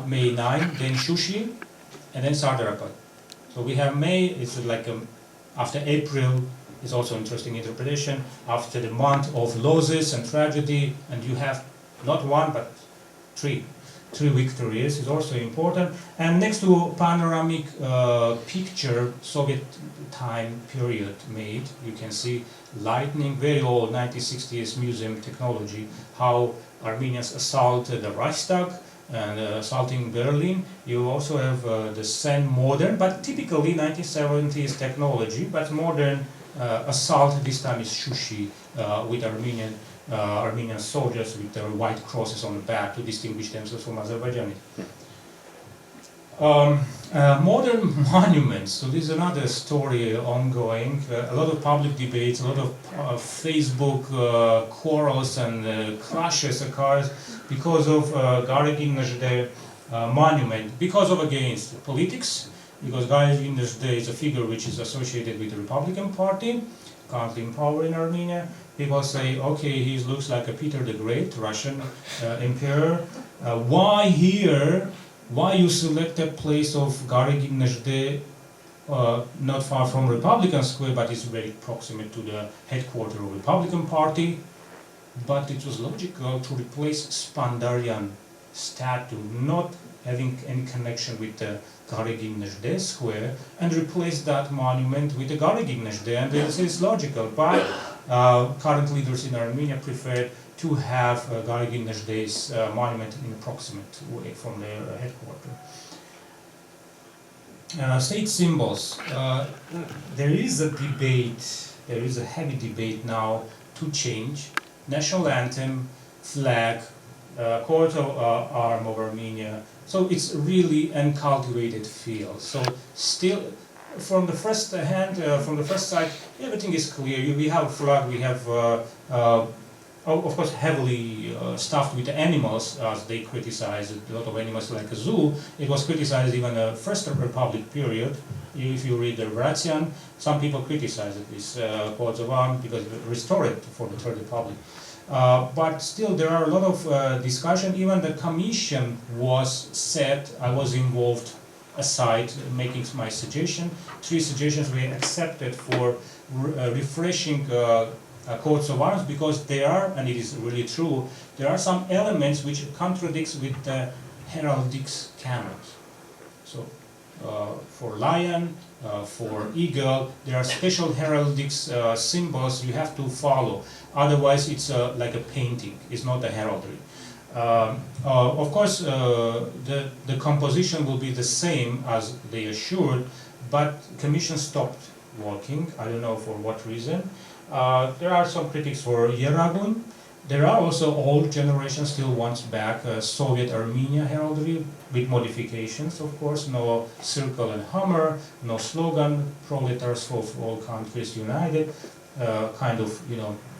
May 9, then Shushi, and then Sardarapad. So we have May, it's like after April, is also interesting interpretation, after the month of losses and tragedy, and you have not one but three victories is also important. And next to panoramic picture, Soviet time period made, you can see lightning, very old 1960s museum technology, how Armenians assaulted the Reichstag and assaulting Berlin. You also have the same modern, but typically 1970s technology, but modern assault. This time is Shushi with Armenian soldiers with their white crosses on the back to distinguish themselves from Azerbaijanis. Modern monuments, so this is another story ongoing, a lot of public debates, a lot of Facebook quarrels and clashes occurs because of Garagin Najde monument, because of against politics, because Garagin Najde is a figure which is associated with the Republican Party, currently in power in Armenia. People say, okay, he looks like a Peter the Great, Russian emperor. Why here? Why you select a place of Garagin Najde not far from Republican Square, but it's very proximate to the headquarters of Republican Party? But it was logical to replace Spandarian statue, not having any connection with the Garagin Najde Square, and replace that monument with the Garagin Najde, and this is logical. But current leaders in Armenia prefer to have Garagin Najde's monument in a proximate way from their headquarters. State symbols. There is a debate, there is a heavy debate now to change national anthem, flag, coat of arm of Armenia. So it's really uncultivated field. So still, from the first hand, from the first side, everything is clear. We have a flag, we have, of course, heavily stuffed with animals, as they criticized a lot of animals like a zoo. It was criticized even the First Republic period. If you read the Vratian, some people criticized this coats of arms because it restored it for the Third Republic. But still, there are a lot of discussion. Even the commission was set. I was involved aside, making my suggestion. 3 suggestions were accepted for refreshing coats of arms, because there are, and it is really true, there are some elements which contradicts with the heraldics canons. So for lion, for eagle, there are special heraldics symbols you have to follow. Otherwise, it's like a painting. It's not a heraldry. Of course, the composition will be the same as they assured, but Commission stopped working. I don't know for what reason. There are some critics for Yeragun. There are also old generation still wants back Soviet Armenia heraldry with modifications, of course. No circle and hammer, no slogan, proletariats of all countries united, kind of,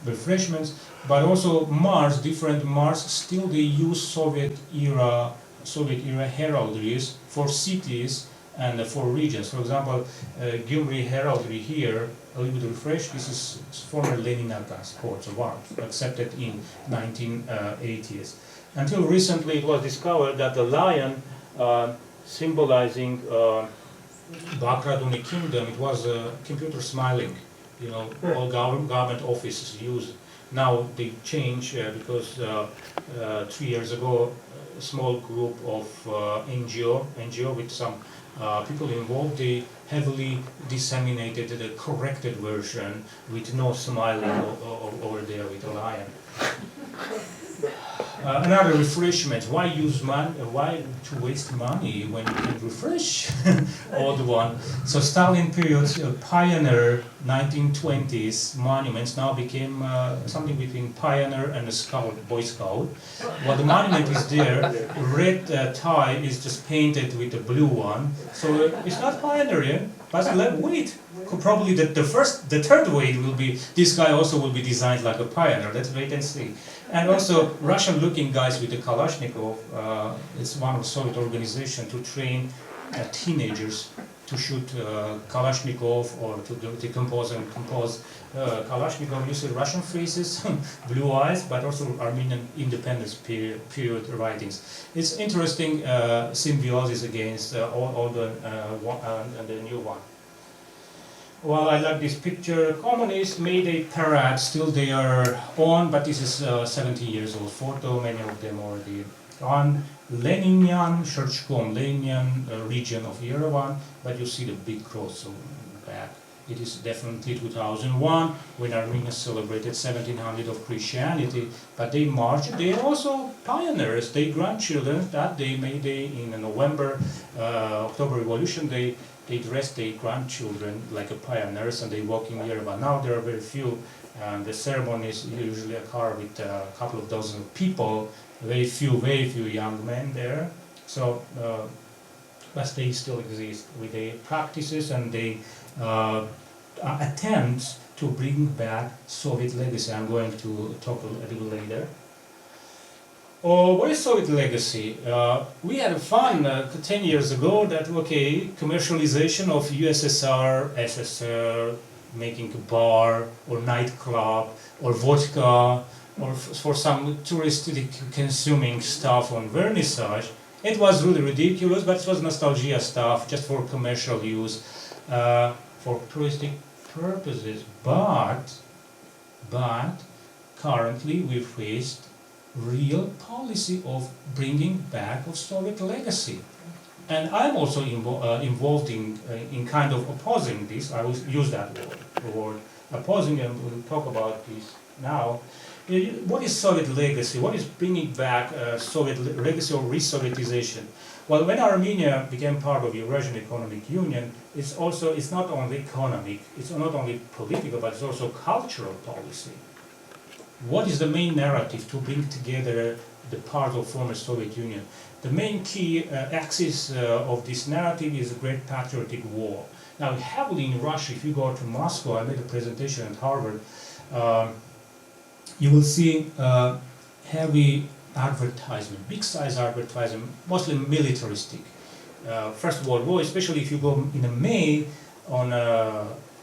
refreshments. But also Mars, different Mars, still they use Soviet era heraldries for cities and for regions. For example, Gyumri heraldry here, a little bit refreshed. This is former Leningrad coats of arms, accepted in 1980s. Until recently, it was discovered that the lion, symbolizing Bagratuni kingdom, it was a computer smiling. All government offices use it. Now they change because 3 years ago, a small group of NGO with some people involved, they heavily disseminated the corrected version with no smiling over there with a lion. Another refreshment. Why use money? Why to waste money when you can refresh old one? So Stalin period, pioneer 1920s monuments now became something between pioneer and a scout, Boy Scout. While the monument is there, red tie is just painted with the blue one. So it's not pioneer, but wait. Probably the third way will be, this guy also will be designed like a pioneer. Let's wait and see. And also Russian-looking guys with the Kalashnikov. It's one of the Soviet organization to train teenagers to shoot Kalashnikov or to decompose and compose Kalashnikov. You see Russian faces, blue eyes, but also Armenian independence period writings. It's interesting symbiosis against all the and the new one. Well, I like this picture. Communists made a parade, still they are on, but this is 70 years old photo, many of them already on. Leninian, Lenian region of Yerevan, but you see the big cross on the back. It is definitely 2001, when Armenia celebrated 1700 of Christianity, but they marched. They are also pioneers, they grandchildren, that day, May Day, in November, October Revolution, they dress their grandchildren like a pioneers and they walk in Yerevan. Now there are very few, and the ceremonies usually occur with a couple of dozen people, very few young men there. So, but they still exist with their practices and they attempts to bring back Soviet legacy. I'm going to talk a little later. What is Soviet legacy? We had fun 10 years ago that, okay, commercialization of USSR, SSR, making a bar or nightclub or vodka or for some touristic consuming stuff on vernissage. It was really ridiculous, but it was nostalgia stuff just for commercial use, for touristic purposes. But currently we faced real policy of bringing back of Soviet legacy. And I'm also involved in kind of opposing this. I will use that word, opposing, and we'll talk about this now. What is Soviet legacy? What is bringing back Soviet legacy or re-Sovietization? Well, when Armenia became part of Eurasian Economic Union, it's not only economic, it's not only political, but it's also cultural policy. What is the main narrative to bring together the part of former Soviet Union? The main key axis of this narrative is the Great Patriotic War. Now, heavily in Russia, if you go to Moscow, I made a presentation at Harvard, you will see heavy advertisement, big size advertisement, mostly militaristic. First World War, especially if you go in May on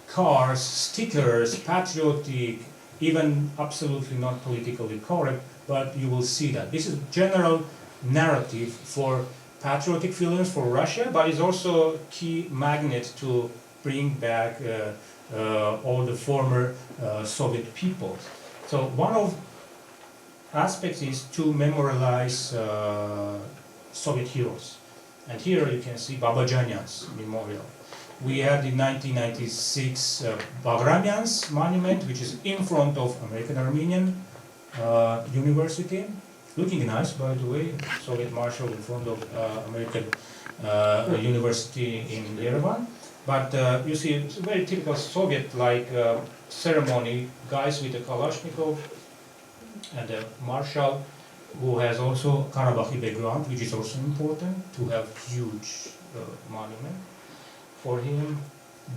cars, stickers, patriotic, even absolutely not politically correct, but you will see that. This is general narrative for patriotic feelings for Russia, but it's also a key magnet to bring back all the former Soviet people. So one of aspects is to memorialize Soviet heroes. And here you can see Babajanyan's memorial. We had in 1996 Bagramian's monument, which is in front of American Armenian University. Looking nice, by the way, Soviet Marshal in front of American University in Yerevan. But you see, it's a very typical Soviet-like ceremony, guys with a Kalashnikov and a marshal who has also Karabakh background, which is also important to have huge monument for him.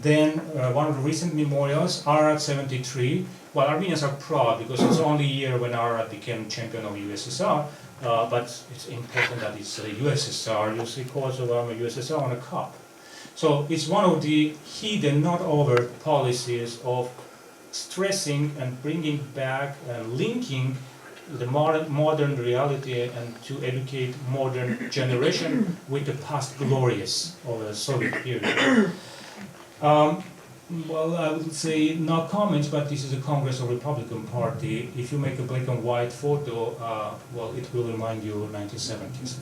Then one of the recent memorials, Ararat 73. Well, Armenians are proud because it's only a year when Ararat became champion of USSR, but it's important that it's USSR. You see Kosovo and USSR on a cup. So it's one of the hidden, not overt policies of stressing and bringing back and linking the modern reality and to educate modern generation with the past glories of the Soviet period. Well, I would say no comments, but this is a Congress of Republican Party. If you make a black and white photo, well, it will remind you 1970s.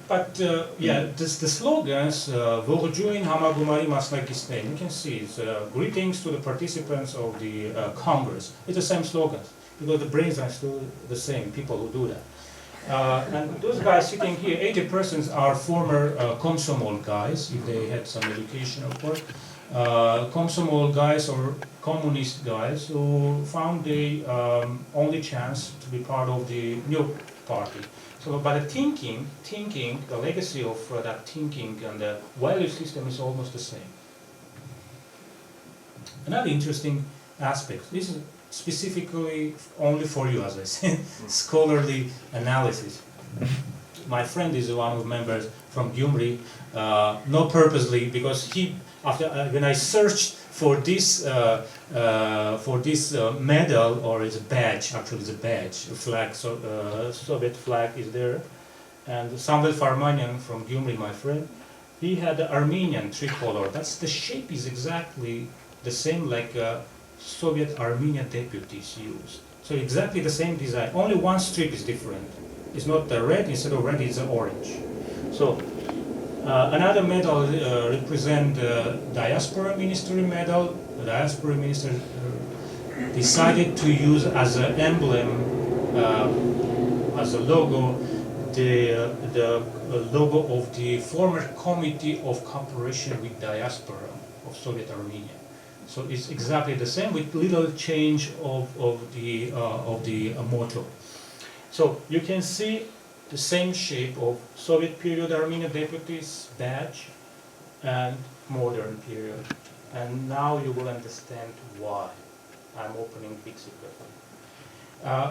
But yeah, the slogans, Ողջույն համագումարի մասնակիցներին, you can see it's greetings to the participants of the Congress. It's the same slogans, because the brains are still the same, people who do that. And those guys sitting here, 80% are former Komsomol guys, if they had some education, of course. Komsomol guys or communist guys who found the only chance to be part of the new party. So, but the thinking, the legacy of that thinking and the value system is almost the same. Another interesting aspect, this is specifically only for you, as I said, scholarly analysis. My friend is one of the members from Gyumri, not purposely, because he, after when I searched for this medal, or it's a badge, actually it's a badge, a flag, so Soviet flag is there, and Samvel Armenian from Gyumri, my friend, he had the Armenian tricolor. The shape is exactly the same like Soviet Armenian deputies used. So exactly the same design, only one strip is different. It's not the red, instead of red it's orange. So another medal represents the Diaspora Ministry medal. The Diaspora Minister decided to use as an emblem, as a logo, the logo of the former Committee of Cooperation with Diaspora of Soviet Armenia. So it's exactly the same with little change of the motto. So you can see the same shape of Soviet period Armenian deputies badge and modern period. And now you will understand why. I'm opening big secret.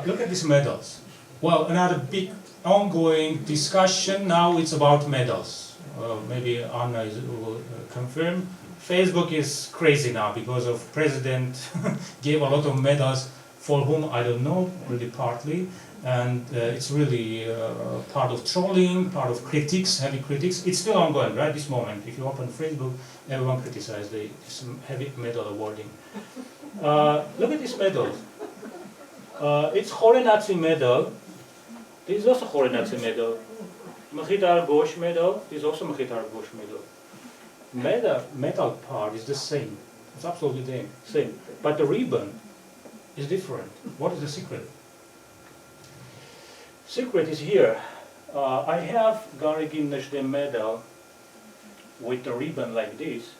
Look at these medals. Well, another big ongoing discussion now, it's about medals. Maybe Anna will confirm. Facebook is crazy now because of President gave a lot of medals for whom I don't know, really partly. And it's really part of trolling, part of critics, heavy critics. It's still ongoing, right, this moment. If you open Facebook, everyone criticizes this heavy medal awarding. Look at this medal. It's Horenazi medal. This is also Horenazi medal. Mkhitar Ghosh medal. This is also Mkhitar Ghosh medal. Metal part is the same. It's absolutely the same. But the ribbon is different. What is the secret? Secret is here. I have Garigin Neshde medal with the ribbon like this.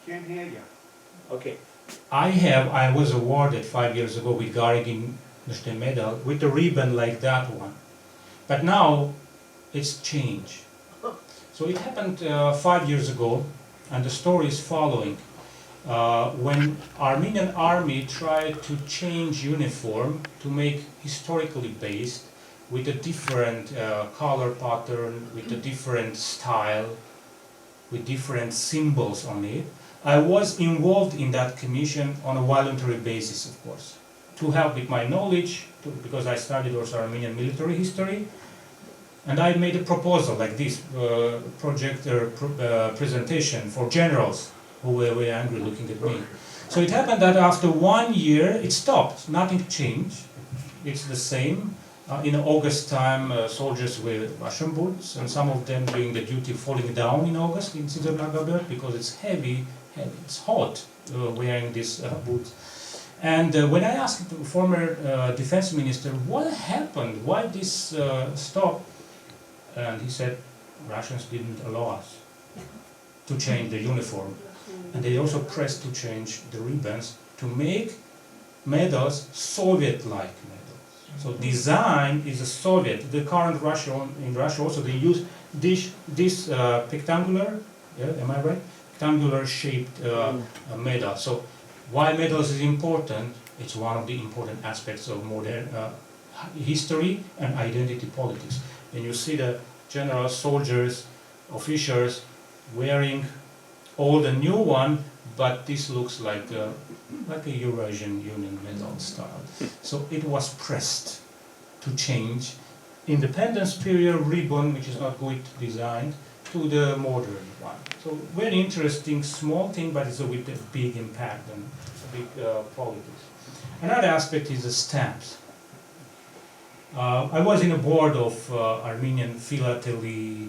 Can't hear you. Okay. I was awarded 5 years ago with Garigin Neshde medal with the ribbon like that one. But now it's changed. So it happened 5 years ago, and the story is following. When Armenian army tried to change uniform to make historically based, with a different color pattern, with a different style, with different symbols on it, I was involved in that commission on a voluntary basis, of course, to help with my knowledge, because I studied also Armenian military history. And I made a proposal like this, presentation for generals who were very angry looking at me. So it happened that after 1 year, it stopped. Nothing changed. It's the same. In August time, soldiers wear Russian boots, and some of them doing the duty falling down in August in Sizernagadot because it's heavy, it's hot wearing these boots. And when I asked the former defense minister, what happened? Why this stopped? And he said, Russians didn't allow us to change the uniform. And they also pressed to change the ribbons to make medals Soviet-like medals. So design is a Soviet. The current Russia, in Russia also, they use this rectangular, yeah, am I right? Rectangular shaped medal. So why medals is important? It's one of the important aspects of modern history and identity politics. And you see the generals, soldiers, officers wearing all the new one, but this looks like a Eurasian Union medal style. So it was pressed to change independence period ribbon, which is not good designed, to the modern one. So very interesting, small thing, but it's with a big impact and big politics. Another aspect is the stamps. I was in a board of Armenian philately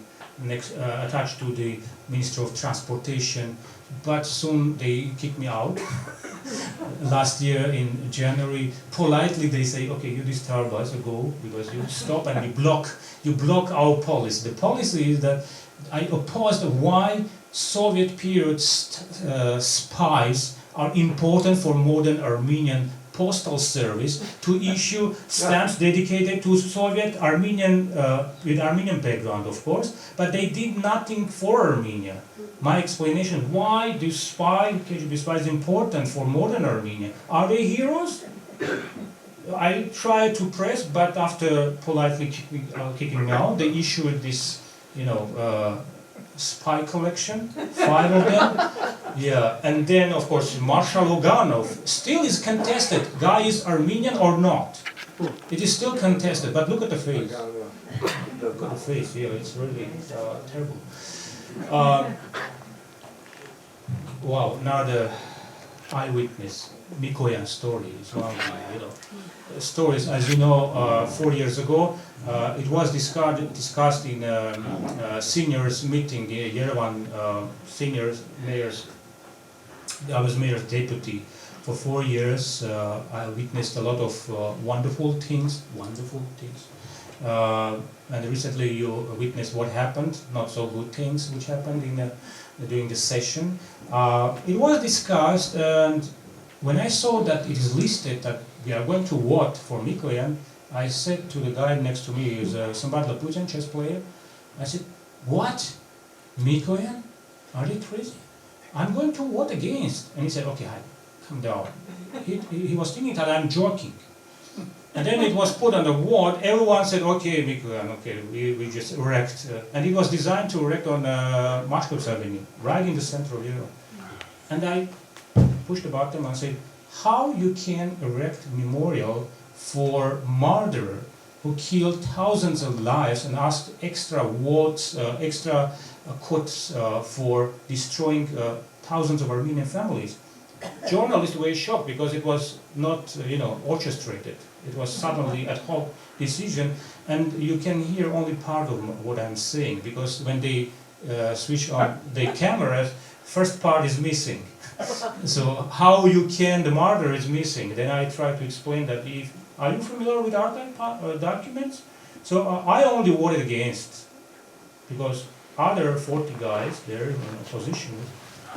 attached to the Ministry of Transportation, but soon they kicked me out. Last year in January, politely they say, okay, you disturb us, go, because you stop and you block our policy. The policy is that I opposed why Soviet period spies are important for modern Armenian postal service to issue stamps dedicated to Soviet Armenian, with Armenian background of course, but they did nothing for Armenia. My explanation, why do KGB spies important for modern Armenia? Are they heroes? I tried to press, but after politely kicking me out, they issued this spy collection, 5 of them. Yeah, and then of course Marshal Loganov still is contested. Guy is Armenian or not? It is still contested. But look at the face. Look at the face. Yeah, it's really terrible. Wow, now the eyewitness Mikoyan story is one of the stories. As you know, 4 years ago, it was discussed in seniors meeting, the Yerevan seniors mayors. I was mayor's deputy for 4 years. I witnessed a lot of wonderful things. And recently you witnessed what happened, not so good things which happened during the session. It was discussed, and when I saw that it is listed that we are going to vote for Mikoyan, I said to the guy next to me, he was a Sambat Laputin chess player, I said, what? Mikoyan? Are you crazy? I'm going to vote against. And he said, okay, calm down. He was thinking that I'm joking. And then it was put on the vote. Everyone said, okay, Mikoyan, okay, we just erect. And it was designed to erect on Mashkovsk Avenue, right in the center of Europe. And I pushed the button and said, how you can erect a memorial for murderer who killed thousands of lives and asked extra votes, extra quotes for destroying thousands of Armenian families. Journalists were shocked because it was not, orchestrated. It was suddenly ad hoc decision, and you can hear only part of what I'm saying, because when they switch on the cameras, first part is missing. So how you can, the murder is missing. Then I try to explain that are you familiar with archive documents? So I only voted against, because other 40 guys there in opposition,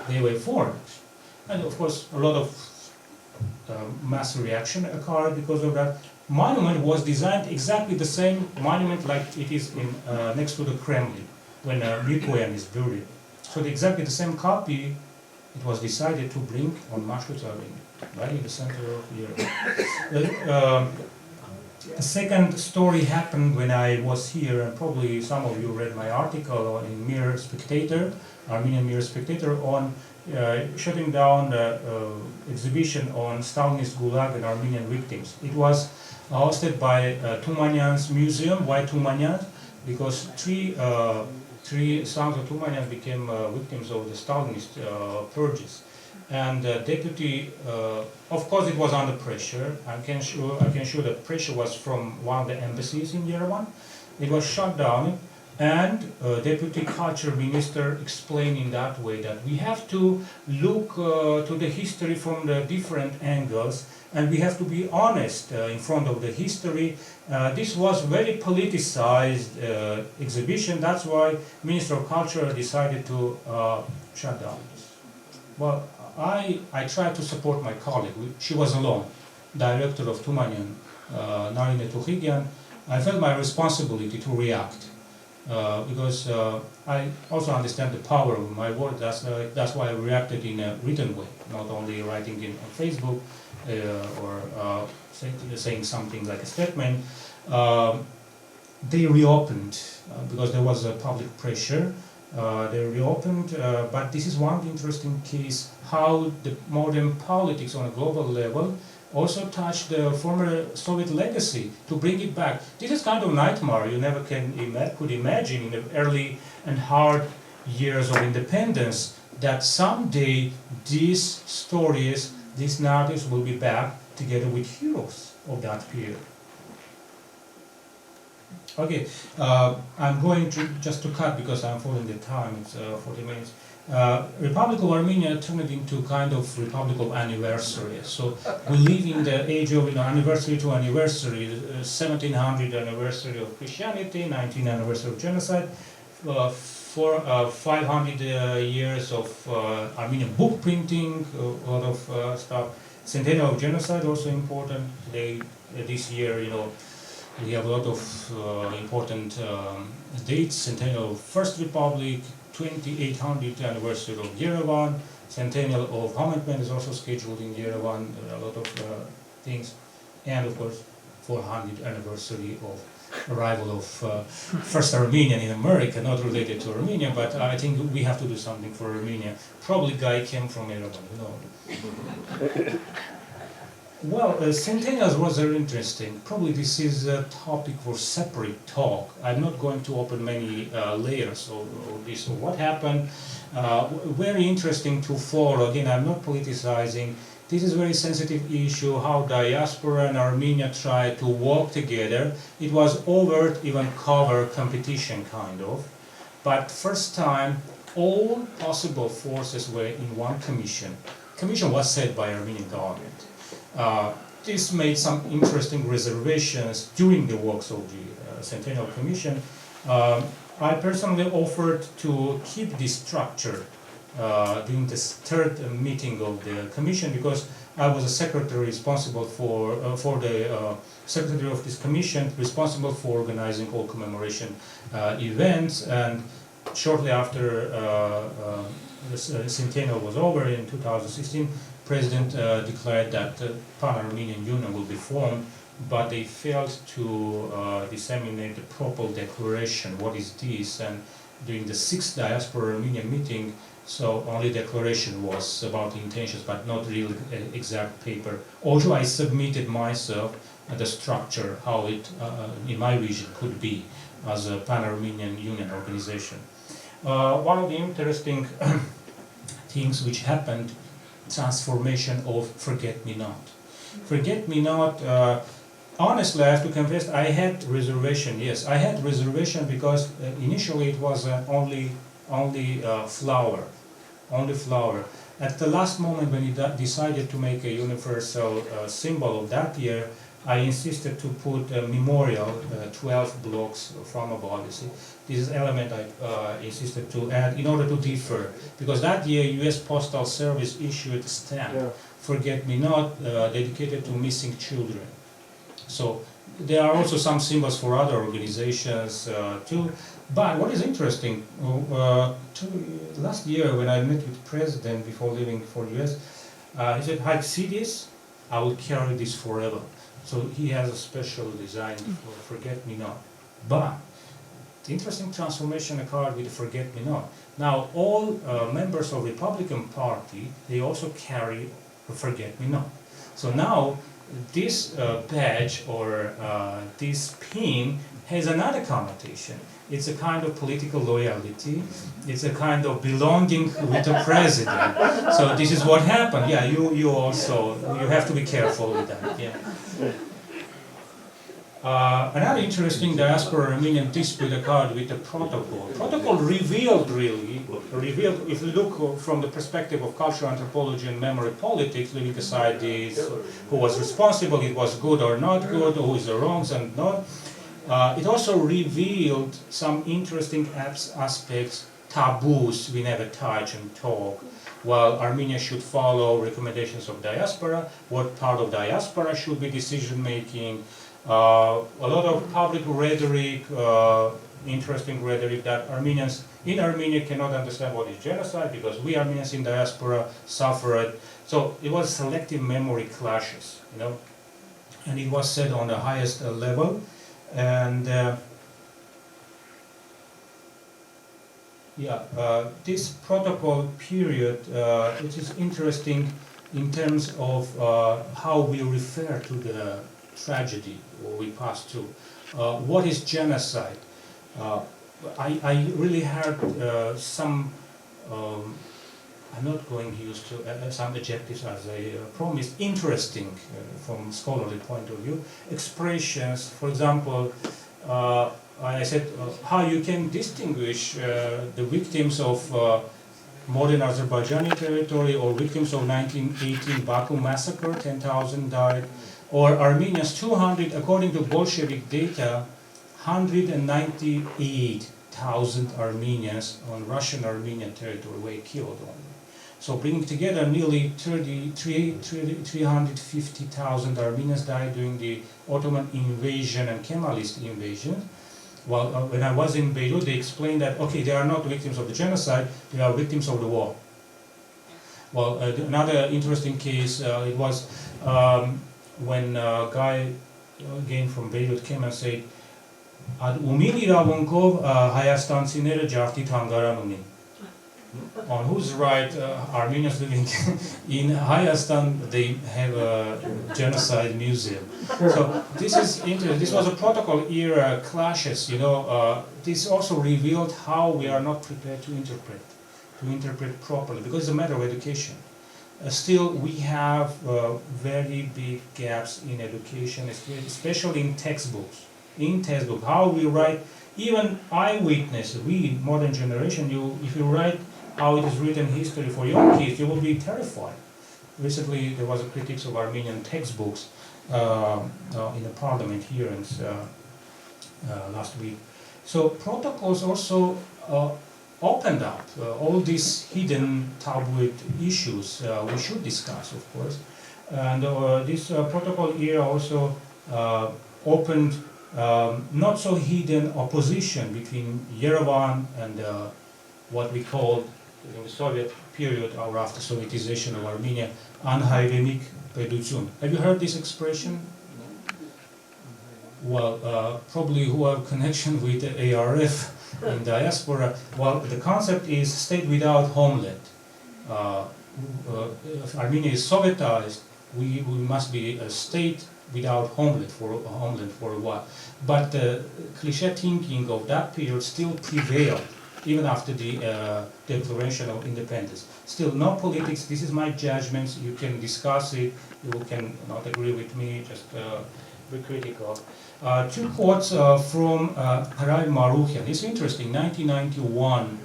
they were for it. And of course a lot of mass reaction occurred because of that. Monument was designed exactly the same monument like it is in next to the Kremlin when Mikoyan is buried. So exactly the same copy it was decided to bring on Mashkovsk Avenue, right in the center of Europe. The second story happened when I was here, and probably some of you read my article in Mirror Spectator, Armenian Mirror Spectator, on shutting down the exhibition on Stalinist Gulag and Armenian victims. It was hosted by Tumanyan's museum. Why Tumanyan? Because three sons of Tumanyan became victims of the Stalinist purges. And deputy, of course it was under pressure. I can show that pressure was from one of the embassies in Yerevan. It was shut down, and deputy culture minister explained in that way that we have to look to the history from the different angles, and we have to be honest in front of the history. This was very politicized exhibition. That's why Minister of Culture decided to shut down this. Well, I tried to support my colleague. She was alone, director of Tumanyan, Narine Tuhigyan. I felt my responsibility to react because I also understand the power of my word. That's why I reacted in a written way, not only writing on Facebook or saying something like a statement. They reopened because there was a public pressure. They reopened, but this is one interesting case how the modern politics on a global level also touched the former Soviet legacy to bring it back. This is kind of a nightmare you never could imagine in the early and hard years of independence, that someday these stories, these narratives will be back together with heroes of that period. Okay, I'm going to just to cut because I'm following the time. It's 40 minutes. Republic of Armenia turned into kind of Republic of anniversary. So we live in the age of anniversary to anniversary. 1700 anniversary of Christianity, 19th anniversary of genocide, 500 years of Armenian book printing, a lot of stuff. Centennial of genocide also important. This year, we have a lot of important dates. Centennial of First Republic, 2800th anniversary of Yerevan, centennial of Homeland is also scheduled in Yerevan, a lot of things, and of course 400th anniversary of arrival of first Armenian in America, not related to Armenia, but I think we have to do something for Armenia. Probably guy came from Yerevan, you know. Well, centennials was very interesting. Probably this is a topic for separate talk. I'm not going to open many layers of this. So what happened? Very interesting to follow. Again, I'm not politicizing. This is a very sensitive issue, how diaspora and Armenia try to work together. It was overt, even covert competition, kind of. But first time, all possible forces were in one commission. Commission was set by Armenian government. This made some interesting reservations during the works of the Centennial Commission. I personally offered to keep this structure during this third meeting of the commission, because I was a secretary responsible for the secretary of this commission, responsible for organizing all commemoration events. And shortly after the centennial was over in 2016, President declared that Pan-Armenian Union will be formed, but they failed to disseminate the proper declaration. What is this? And during the 6th Diaspora Armenian meeting, so only declaration was about the intentions, but not really exact paper. Also, I submitted myself the structure, how it in my region could be as a Pan-Armenian Union organization. One of the interesting things which happened, transformation of Forget-Me-Not. Forget-Me-Not, honestly, I have to confess, I had reservation. Yes, I had reservation because initially it was only flower. At the last moment, when he decided to make a universal symbol of that year, I insisted to put a memorial, 12 blocks from above. This is element I insisted to add in order to differ, because that year U.S. Postal Service issued a stamp, Forget-Me-Not, dedicated to missing children. So there are also some symbols for other organizations too. But what is interesting, last year when I met with the president before leaving for US, he said, "Hayk, see this? I will carry this forever." So he has a special design for Forget-Me-Not. But the interesting transformation occurred with Forget-Me-Not. Now all members of Republican Party, they also carry Forget-Me-Not. So now this badge or this pin has another connotation. It's a kind of political loyalty. It's a kind of belonging with the president. So this is what happened. Yeah, you also, you have to be careful with that. Yeah. Another interesting diaspora Armenian dispute occurred with the protocol. Protocol revealed, if you look from the perspective of cultural anthropology and memory politics, leaving aside this, who was responsible, it was good or not good, who is the wrongs and not. It also revealed some interesting aspects, taboos we never touch and talk. While Armenia should follow recommendations of diaspora, what part of diaspora should be decision-making, a lot of public rhetoric, interesting rhetoric that Armenians in Armenia cannot understand what is genocide because we Armenians in diaspora suffered. So it was selective memory clashes, you know, and it was said on the highest level. And this protocol period, it is interesting in terms of how we refer to the tragedy we passed through. What is genocide? I really heard some, I'm not going to use some adjectives as I promised, interesting from scholarly point of view, expressions. For example, I said how you can distinguish the victims of modern Azerbaijani territory or victims of 1918 Baku massacre, 10,000 died, or Armenians 200, according to Bolshevik data, 198,000 Armenians on Russian Armenian territory were killed only. So bringing together nearly 350,000 Armenians died during the Ottoman invasion and Kemalist invasion. Well, when I was in Beirut, they explained that, okay, they are not victims of the genocide, they are victims of the war. Well, another interesting case, it was when a guy, again from Beirut, came and said, Ad ումին իրավունքով հայաստանցիները ջարդի թանգարան ունին. On whose right Armenians living in Hayastan, they have a genocide museum. So this is interesting. This was a protocol era clashes. This also revealed how we are not prepared to interpret properly, because it's a matter of education. Still, we have very big gaps in education, especially in textbooks. How we write, even eyewitness, we modern generation, if you write how it is written history for young kids, you will be terrified. Recently, there was a critics of Armenian textbooks in the parliament hearings last week. So protocols also opened up all these hidden taboo issues we should discuss, of course. And this protocol era also opened not so hidden opposition between Yerevan and what we called in the Soviet period or after Sovietization of Armenia, anhayrenik pedutsun. Have you heard this expression? Well, probably who have connection with the ARF in diaspora. Well, the concept is state without homeland. If Armenia is Sovietized, we must be a state without homeland for a while. But the cliché thinking of that period still prevailed, even after the declaration of independence. Still, no politics. This is my judgments. You can discuss it. You can not agree with me. Just be critical. Two quotes from Harai Marukian. It's interesting. 1991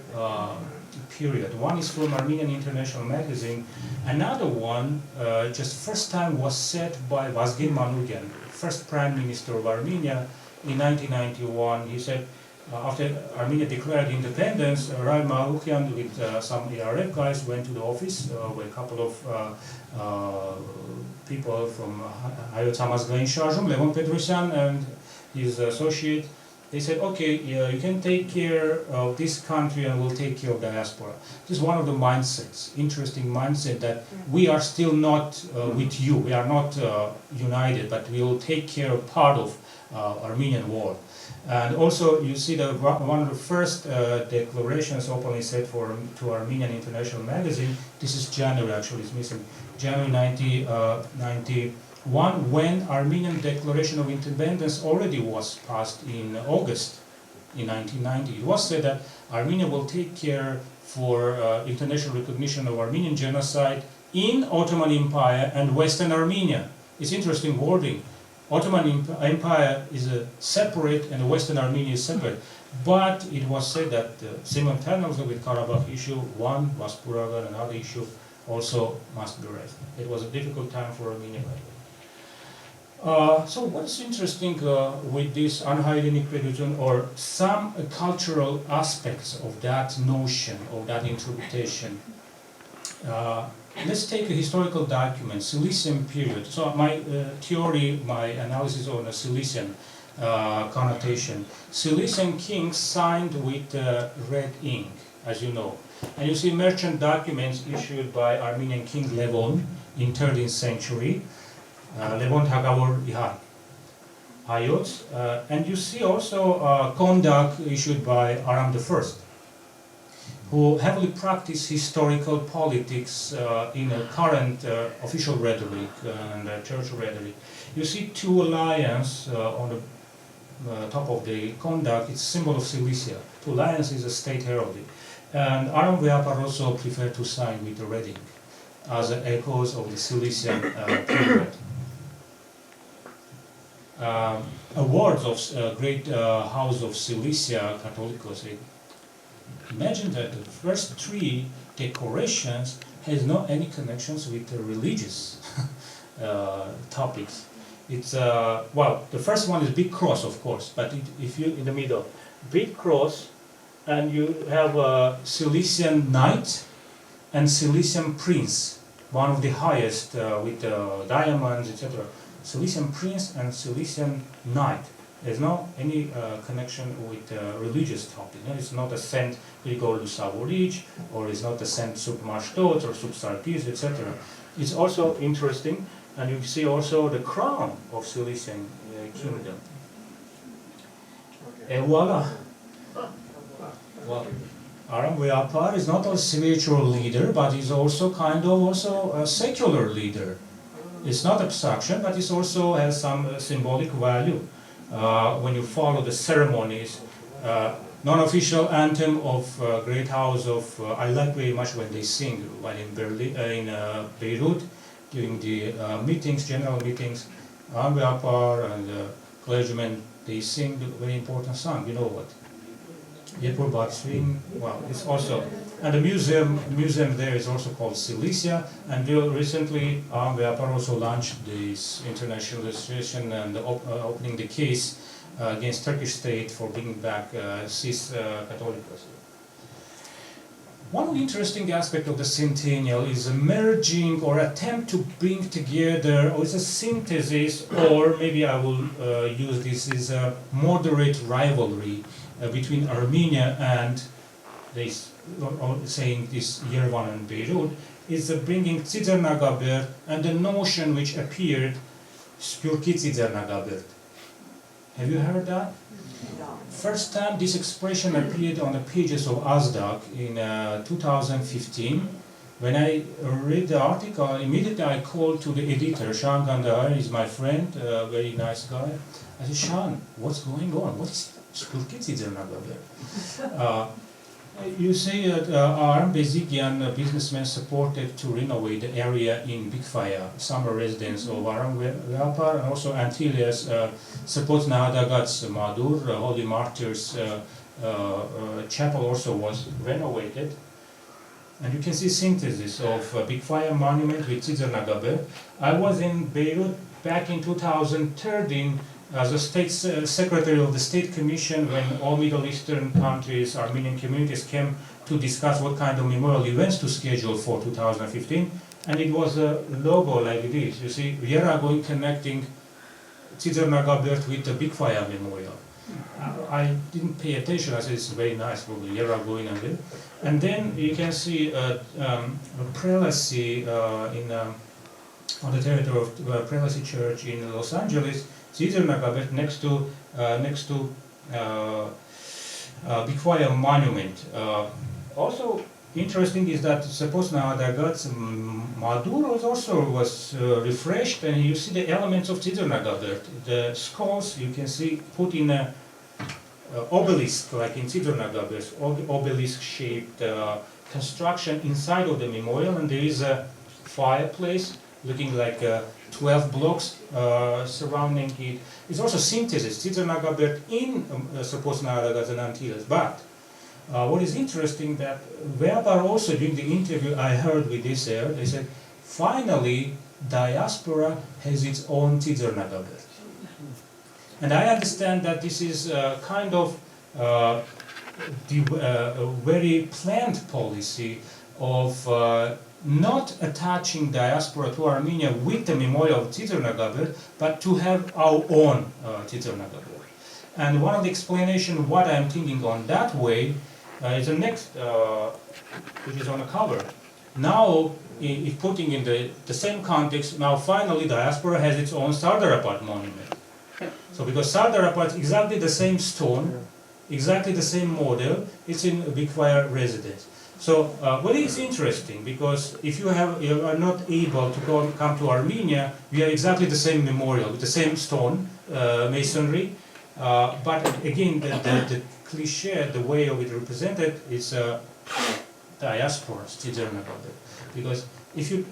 period. One is from Armenian International Magazine. Another one, just first time, was said by Vazgen Manukyan, first Prime Minister of Armenia in 1991. He said, after Armenia declared independence, Harai Marukian with some ARF guys went to the office with a couple of people from Hayot Hamazgain Shajum, Levon Pedrosyan and his associate. They said, okay, you can take care of this country and we'll take care of diaspora. This is one of the mindsets, interesting mindset, that we are still not with you, we are not united, but we will take care of part of Armenian world. And also, you see that one of the first declarations openly said to Armenian International Magazine, this is January actually, it's missing, January 1991, when Armenian Declaration of Independence already was passed in August in 1990. It was said that Armenia will take care for international recognition of Armenian genocide in Ottoman Empire and Western Armenia. It's interesting wording. Ottoman Empire is separate and the Western Armenia is separate. But it was said that simultaneously with Karabakh issue, one, Vaspuragan, another issue also must be raised. It was a difficult time for Armenia, by the way. So what's interesting with this anhayrenik pedutsun, or some cultural aspects of that notion, of that interpretation? Let's take a historical document, Cilician period. So my theory, my analysis on the Cilician connotation. Cilician kings signed with red ink, as you know. And you see merchant documents issued by Armenian King Levon in 13th century. Levon Thagavor Ihar Hayot. And you see also conduct issued by Aram I, who heavily practice historical politics in a current official rhetoric and church rhetoric. You see two lions on the top of the conduct. It's a symbol of Cilicia. Two lions is a state heraldry. And Aram Veapar also preferred to sign with the red ink as echoes of the Cilician period. Awards of great house of Cilicia, Catholicos. Imagine that the first three decorations has no any connections with the religious topics. It's well, the first one is big cross, of course, but if you in the middle, big cross, and you have a Cilician knight and Cilician prince, one of the highest with diamonds, etc. Cilician prince and Cilician knight. There's no any connection with religious topic. No? It's not a Saint Grigore Savoric, or it's not a Saint Submashtot or Subsarkis, etc. It's also interesting, and you see also the crown of Cilician kingdom. Et voila. Well, Aram Vyapar is not a spiritual leader, but he's also kind of also a secular leader. It's not abstraction, but it also has some symbolic value. When you follow the ceremonies, non-official anthem of Great House of, I like very much when they sing, while in Berlin, in Beirut, during the meetings, general meetings, Aram Vyapar and clergymen, they sing the very important song, you know what? Yepur Bat Swing, well, it's also, and the museum there is also called Cilicia, and recently Aram Vyapar also launched this internationalization and opening the case against Turkish state for bringing back cis Catholics. One interesting aspect of the centennial is a merging or attempt to bring together, or it's a synthesis, or maybe I will use this as a moderate rivalry between Armenia and this, or saying this Yerevan and Beirut, is bringing Tzidernagabert and the notion which appeared, Spurki Tzidernagabert. Have you heard that? First time this expression appeared on the pages of Azdag in 2015. When I read the article, immediately I called to the editor, Shan Kandahar, he's my friend, very nice guy. I said, Shan, what's going on? What's Spurki Tzidernagabert? You say that Aram Bezigian, a businessman, supported to renovate the area in Big Fire, summer residence of Aram Vyapar, and also Antilles supports Nahadagat's Madur, Holy Martyrs chapel also was renovated. And you can see synthesis of Big Fire monument with Tzidernagabert. I was in Beirut back in 2013 as a state secretary of the State Commission when all Middle Eastern countries, Armenian communities came to discuss what kind of memorial events to schedule for 2015. And it was a logo like this. You see, Yeragoin connecting Tzidernagabert with the Big Fire memorial. I didn't pay attention. I said it's very nice, probably Yeragoin and it. And then you can see a prelacy on the territory of Prelacy Church in Los Angeles. Tzidernagabert next to Big Fire monument. Also interesting is that suppose now Dagat's Madur was refreshed, and you see the elements of Tzidernagabert. The skulls you can see put in a obelisk, like in Tzidernagabert's obelisk-shaped construction inside of the memorial, and there is a fireplace looking like 12 blocks surrounding it. It's also synthesis, Tzidernagabert in supposed Nahadagat and Antilles. But what is interesting that Vyapar also during the interview I heard with this air, they said, finally diaspora has its own Tzidernagabert. And I understand that this is kind of a very planned policy of not attaching diaspora to Armenia with the memorial of Tzidernagabert, but to have our own Tzidernagabert. And one of the explanations what I'm thinking on that way is the next, which is on the cover. Now, if putting in the same context, now finally diaspora has its own Sardarapat monument. So because Sardarapat is exactly the same stone, exactly the same model, it's in a Big Fire residence. So, well, it's interesting because if you are not able to come to Armenia, we have exactly the same memorial with the same stone masonry, but again, the cliche, the way of it represented is diasporas, Tzidernagabert. Because if you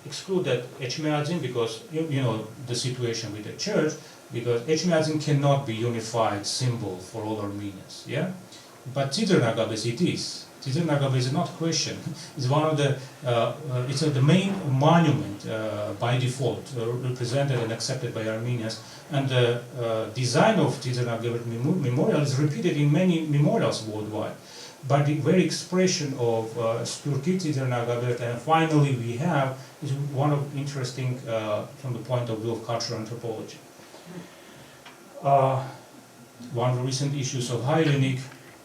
exclude that Echmiadzin, because you know the situation with the church, because Echmiadzin cannot be unified symbol for all Armenians, yeah. But Tzidernagabert it is. Tzidernagabert is not a question. It's one of the, it's the main monument by default, represented and accepted by Armenians. And the design of Tzidernagabert memorial is repeated in many memorials worldwide. But the very expression of Spurki Tzidernagabert, and finally we have, is one of interesting from the point of view of cultural anthropology. One of the recent issues of Hellenic,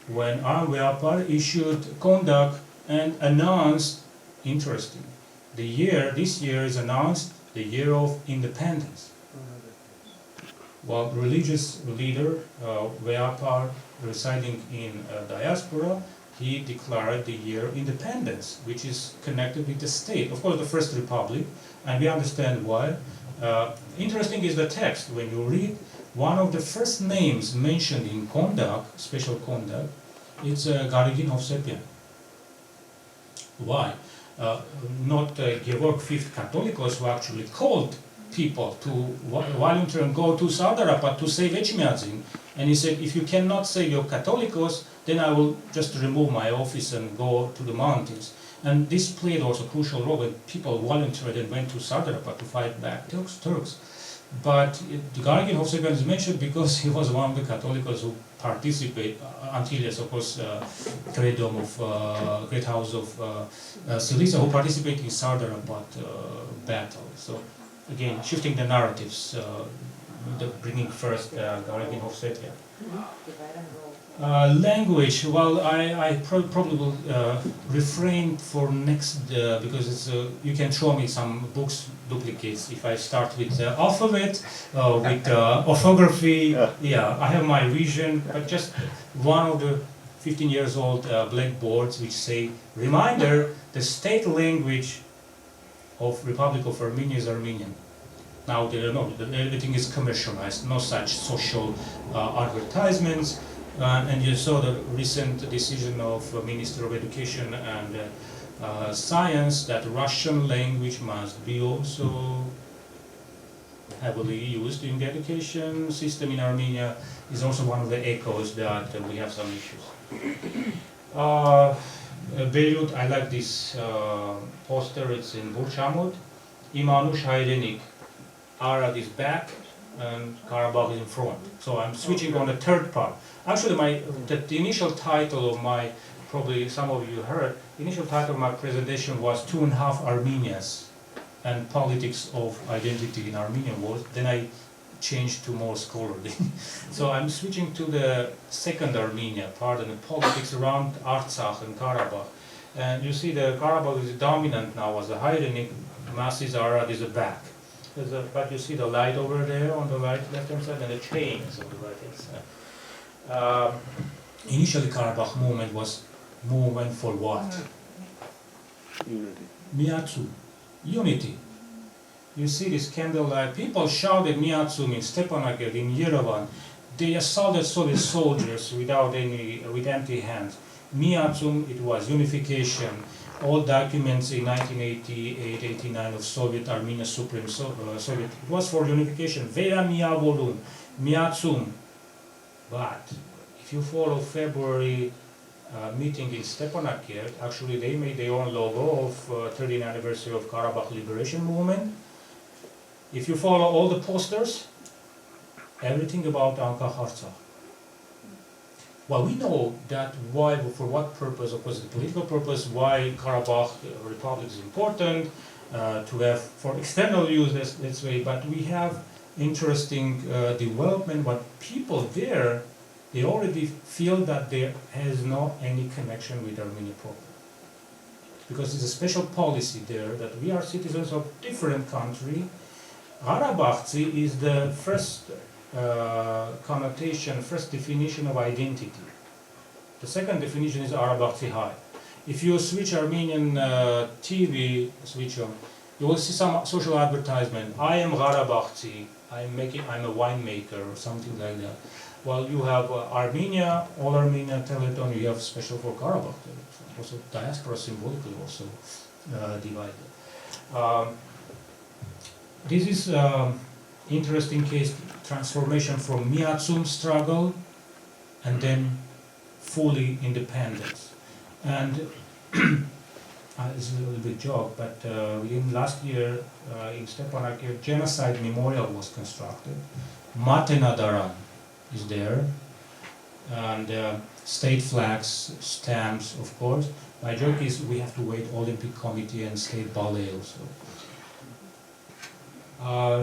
when Aram Vyapar issued conduct and announced, interesting, this year is announced the year of independence. Well, religious leader Veapar, residing in diaspora, he declared the year independence, which is connected with the state. Of course, the First Republic, and we understand why. Interesting is the text. When you read, one of the first names mentioned in conduct, special conduct, it's Garigin Hovsepian. Why? Not Georg V Catholicos, who actually called people to volunteer and go to Saudi Arabia to save Echmiadzin. And he said, if you cannot save your Catholicos, then I will just remove my office and go to the mountains. And this played also a crucial role when people volunteered and went to Saudi Arabia to fight back Turks. But the Garigin Hovsepian is mentioned because he was one of the Catholicos who participated, until yes, of course, Great Dome of Great House of Silica, who participated in Saudi Arabia battle. So again, shifting the narratives, bringing first Garigin Hovsepian. Language, well, I probably will refrain for next, because it's, you can show me some books duplicates if I start with alphabet, with orthography. Yeah, I have my vision, but just one of the 15 years old blackboards which say, reminder, the state language of Republic of Armenia is Armenian. Now, everything is commercialized, no such social advertisements. And you saw the recent decision of Minister of Education and Science that Russian language must be also heavily used in the education system in Armenia. Is also one of the echoes that we have some issues. Beirut, I like this poster, it's in Burchamut. Imanush Hayrenik, Arad is back and Karabakh is in front. So I'm switching on the third part. Actually, the initial title of my, probably some of you heard, the initial title of my presentation was 2.5 Armenias and Politics of Identity in Armenian World. Then I changed to more scholarly. So I'm switching to the second Armenia part and the politics around Artsakh and Karabakh. And you see the Karabakh is dominant now as the Hayrenik, masses Arad is the back. But you see the light over there on the left-hand side and the chains on the right-hand side. Initially, Karabakh movement was movement for what? Unity. Miatsu, unity. You see this candlelight. People shouted Miatsu in Stepanakert, in Yerevan. They assaulted Soviet soldiers with empty hands. Miatsu, it was unification. All documents in 1988-89 of Soviet Armenia Supreme Soviet. It was for unification. Vera Miavolun, Miatsum. But if you follow February meeting in Stepanakert, actually they made their own logo of 30th anniversary of Karabakh Liberation Movement. If you follow all the posters, everything about Anka-Artsakh. Well, we know that why, for what purpose, of course, the political purpose, why Karabakh Republic is important, to have for external use, let's say, but we have interesting development, but people there, they already feel that there has no any connection with Armenian problem. Because it's a special policy there that we are citizens of different country. Karabakhtsi is the first connotation, first definition of identity. The second definition is Karabakhtsi High. If you switch Armenian TV, switch on, you will see some social advertisement. I am Karabakhtsi. I'm a winemaker or something like that. Well, you have Armenia, all Armenia Teleton. You have special for Karabakh. Also, diaspora symbolically also divided. This is interesting case transformation from Miatsum struggle and then fully independence. And it's a little bit joke, but in last year in Stepanakert, genocide memorial was constructed. Matenadaran is there, and state flags, stamps, of course. My joke is we have to wait Olympic Committee and State Ballet also.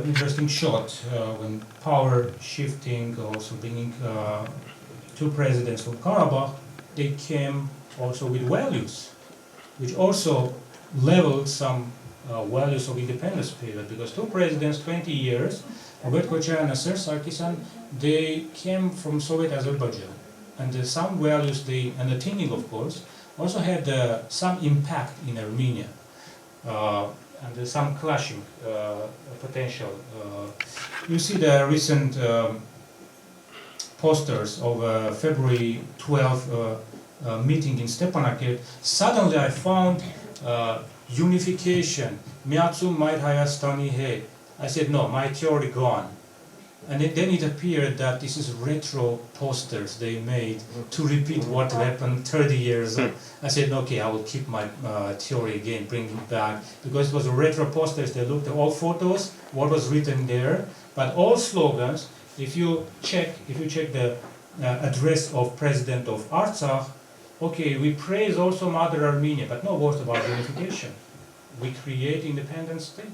Interesting shot when power shifting, also bringing two presidents from Karabakh, they came also with values, which also leveled some values of independence period, because two presidents, 20 years, Robert Kocher and Assert Sarkisyan, they came from Soviet Azerbaijan, and some values and the thinking, of course, also had some impact in Armenia, and there's some clashing potential. You see the recent posters of February 12 meeting in Stepanakert. Suddenly I found unification, Miatsu might Hayastani He. I said, no, my theory gone. And then it appeared that this is retro posters they made to repeat what happened 30 years ago. I said, okay, I will keep my theory again, bring it back, because it was retro posters. They looked at all photos, what was written there, but all slogans. If you check the address of President of Artsakh, okay, we praise also Mother Armenia, but no words about unification. We create independent state.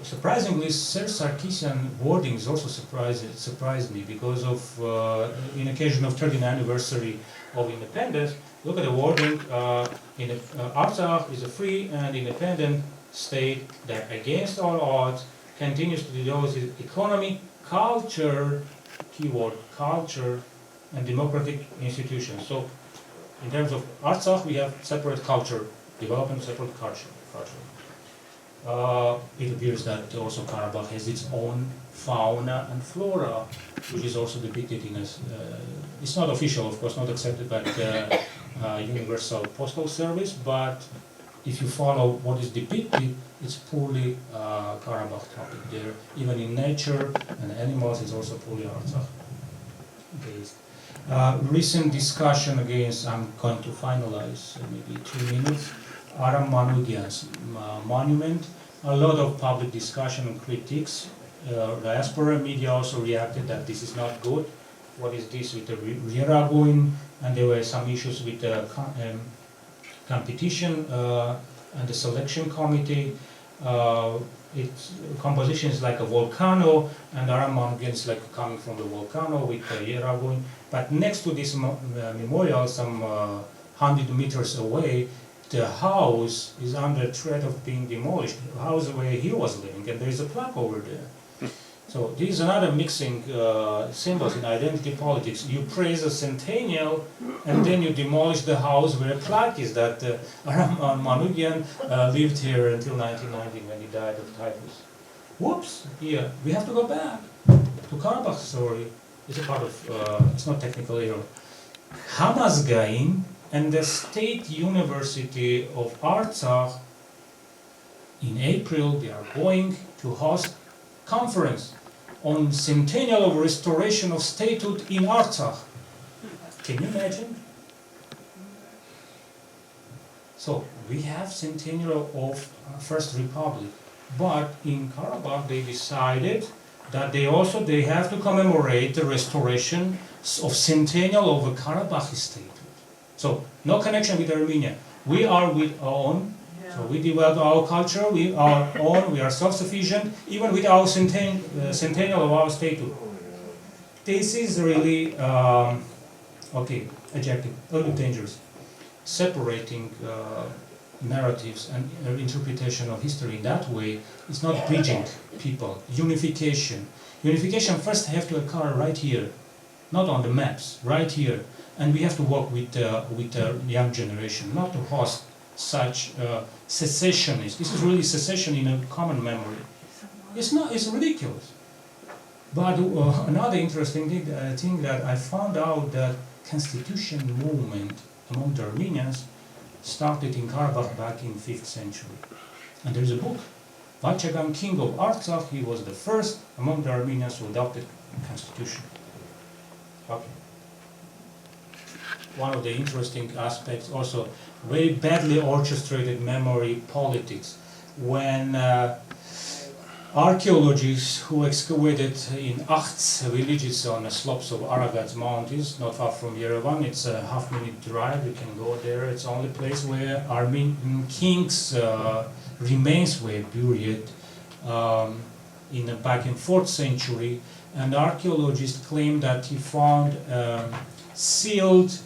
Surprisingly, Sir Sarkisyan wordings also surprised me because of in occasion of 30th anniversary of independence. Look at the wording. Artsakh is a free and independent state that, against all odds, continues to develop its economy, culture, keyword culture, and democratic institutions. So, in terms of Artsakh, we have separate culture development, separate culture. It appears that also Karabakh has its own fauna and flora, which is also depicted in it's not official, of course, not accepted by the Universal Postal Service, but if you follow what is depicted, it's poorly Karabakh topic there. Even in nature and animals, it's also poorly Artsakh based. Recent discussion against, I'm going to finalize maybe 2 minutes, Armenian's monument. A lot of public discussion and critiques. Diaspora media also reacted that this is not good. What is this with the Realism? And there were some issues with the competition and the selection committee. Its composition is like a volcano, and Armenian is like coming from the volcano with the Realism. But next to this memorial, some 100 meters away, the house is under threat of being demolished, the house where he was living, and there is a plaque over there. So this is another mixing symbols in identity politics. You praise a centennial, and then you demolish the house where a plaque is that Armenian lived here until 1990 when he died of typhus. Whoops! Here we have to go back to Karabakh story. It's a part of it's not technical error. Hamazgain and the State University of Artsakh, in April, they are going to host conference on centennial of restoration of statehood in Artsakh. Can you imagine? So we have centennial of First Republic, but in Karabakh they decided that they have to commemorate the restoration of centennial of a Karabakh statehood. So, no connection with Armenia. We are with our own, so we develop our culture, we are own, we are self-sufficient, even with our centennial of our statehood. This is really, okay, adjective, a little dangerous. Separating narratives and interpretation of history in that way is not bridging people. Unification. Unification first have to occur right here, not on the maps, right here. And we have to work with the young generation, not to host such secessionists. This is really secession in a common memory. It's not. It's ridiculous. But another interesting thing that I found out that constitution movement among the Armenians started in Karabakh back in 5th century. And there is a book, Vachagan, king of Artsakh. He was the first among the Armenians who adopted a constitution. Okay. One of the interesting aspects, also very badly orchestrated memory politics. When archaeologists who excavated in Achts villages on the slopes of Aragat mountains, not far from Yerevan, it's a half-minute drive, you can go there. It's the only place where Armenian kings' remains were buried back in 4th century. And archaeologists claim that he found sealed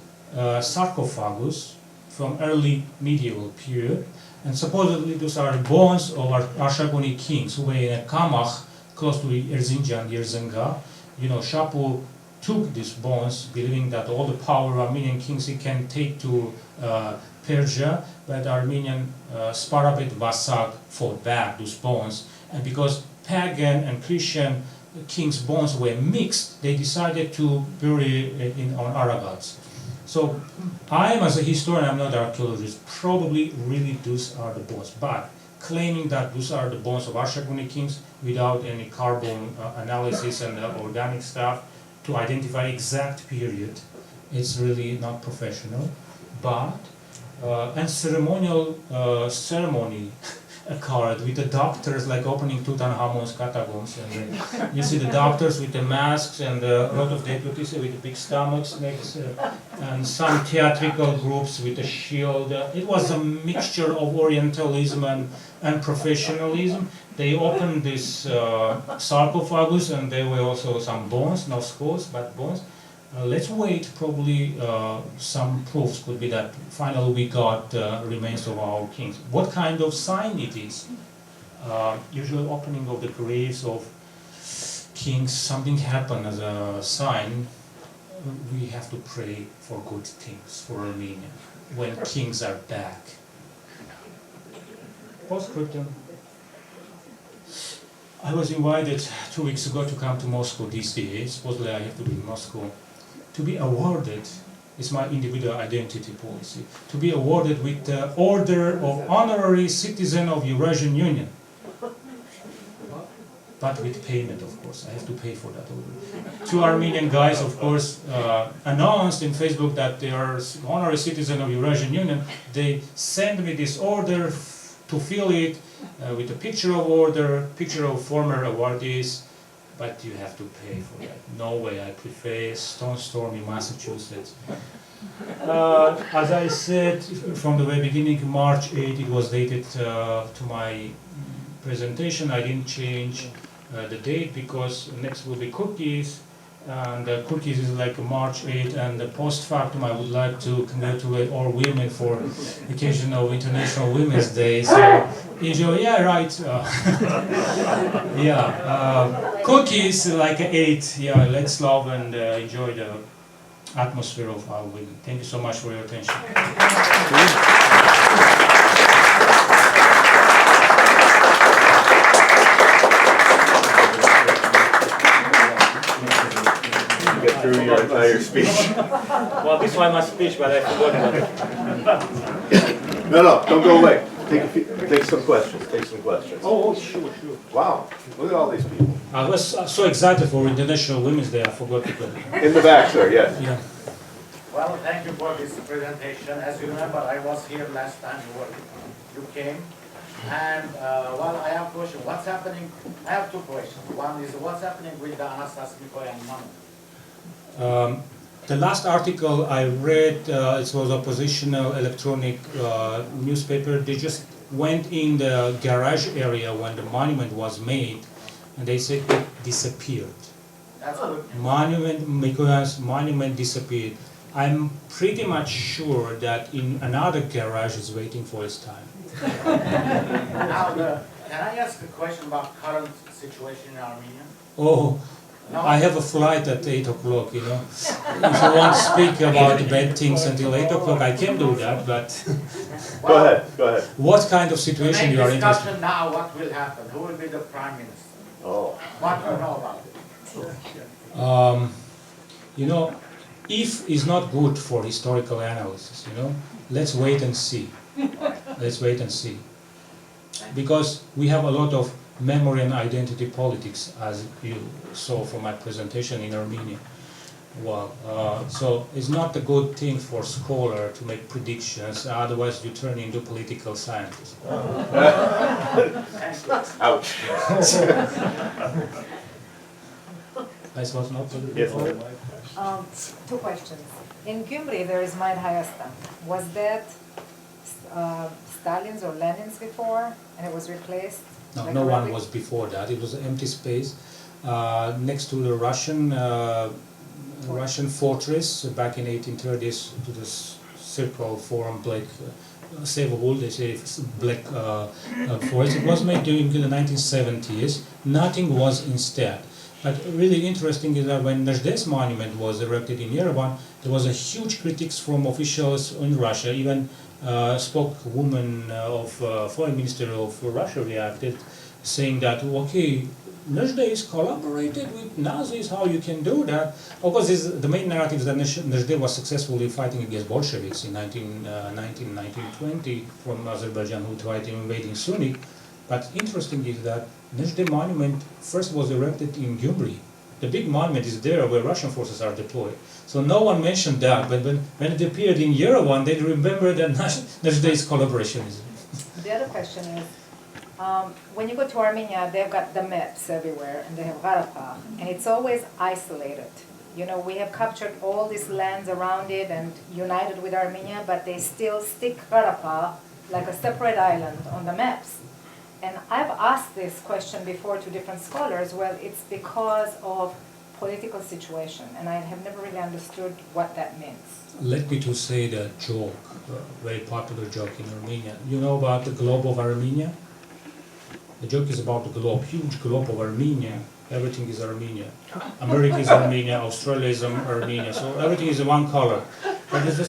sarcophagus from early medieval period, And supposedly those are the bones of our Arshakuni kings who were in a Kamach close to Erzincan, Yerzinga. You know, Shapu took these bones, believing that all the power of Armenian kings he can take to Persia, but Armenian Sparabet Vasak fought back those bones, and because pagan and Christian kings' bones were mixed, they decided to bury it on Aragats. So I am, as a historian, I'm not an archaeologist, probably really those are the bones, but claiming that those are the bones of Arshakuni kings without any carbon analysis and organic stuff to identify exact period, it's really not professional. But and ceremonial ceremony occurred with the doctors, like opening Tutankhamun's catacombs, and you see the doctors with the masks and a lot of deputies with the big stomachs next, and some theatrical groups with a shield. It was a mixture of Orientalism and professionalism. They opened this sarcophagus, and there were also some bones, not skulls, but bones. Let's wait, probably some proofs could be that finally we got remains of our kings. What kind of sign it is? Usually opening of the graves of kings, something happened as a sign. We have to pray for good things for Armenia when kings are back. Postscriptum. I was invited 2 weeks ago to come to Moscow this day. Supposedly I have to be in Moscow. To be awarded, is my individual identity policy, to be awarded with the Order of Honorary Citizen of Eurasian Union. But with payment, of course. I have to pay for that order. Two Armenian guys, of course, announced in Facebook that they are honorary citizen of Eurasian Union. They sent me this order to fill it with a picture of order, picture of former awardees. But you have to pay for that. No way, I prefer Stone Storm in Massachusetts. As I said from the very beginning, March 8, it was dated to my presentation. I didn't change the date because next will be cookies. And cookies is like March 8, and the post factum I would like to congratulate all women for occasion of International Women's Day. So enjoy, yeah, right. Cookies like 8. Yeah, let's love and enjoy the atmosphere of our women. Thank you so much for your attention. Get through your entire speech. Well, this was my speech, but I forgot about it. No, don't go away. Take some questions. Take some questions. Oh, sure. Wow, look at all these people. I was so excited for International Women's Day, I forgot to put it. In the back, sir, yes. Yeah. Well, thank you for this presentation. As you remember, I was here last time you came. And, well, I have a question. What's happening? I have two questions. One is, what's happening with the Anastasia Monument? The last article I read, it was oppositional electronic newspaper. They just went in the garage area when the monument was made, and they said it disappeared. That's good. Mikoyan's monument disappeared. I'm pretty much sure that in another garage is waiting for its time. Now, can I ask a question about current situation in Armenia? Oh. No? I have a flight at 8 o'clock, you know. If you want to speak about bad things until 8 o'clock, I can do that, but... Go ahead. What kind of situation you are interested in? Discussion now, what will happen? Who will be the Prime Minister? Oh. What do you know about it? You know, if is not good for historical analysis, you know, let's wait and see. Let's wait and see. Because we have a lot of memory and identity politics, as you saw from my presentation in Armenia. Well, so it's not a good thing for scholar to make predictions, otherwise you turn into political scientist. Ouch. I suppose not. Yes, Two questions. In Gyumri there is Mount Hayasta. Was that Stalin's or Lenin's before, and it was replaced? No, like no a one relic? was before that. It was an empty space next to the Russian fortress back in 1830s, to this circle forum like save a whole, they say, black forest. It was made during the 1970s. Nothing was instead. But really interesting is that when Nezhde's monument was erected in Yerevan, there was a huge critiques from officials in Russia. Even spokeswoman of Foreign Ministry of Russia reacted, saying that, okay, Nezhde is collaborated with Nazis, how you can do that? Of course, the main narrative is that Nezhde was successfully fighting against Bolsheviks in 1920 from Azerbaijan, who tried invading Sunni. But interesting is that Nezhde monument first was erected in Gyumri. The big monument is there where Russian forces are deployed. So no one mentioned that, but when it appeared in Yerevan, they remember that Nezhde is collaborationism. The other question is, when you go to Armenia, they've got the maps everywhere, and they have Karabakh, and it's always isolated. You know, we have captured all these lands around it and united with Armenia, but they still stick Karabakh like a separate island on the maps. And I've asked this question before to different scholars. Well, it's because of political situation, and I have never really understood what that means. Let me to say the joke, a very popular joke in Armenia. You know about the globe of Armenia? The joke is about the globe, huge globe of Armenia. Everything is Armenia. America is Armenia, Australia is Armenia, so everything is one color. But it's the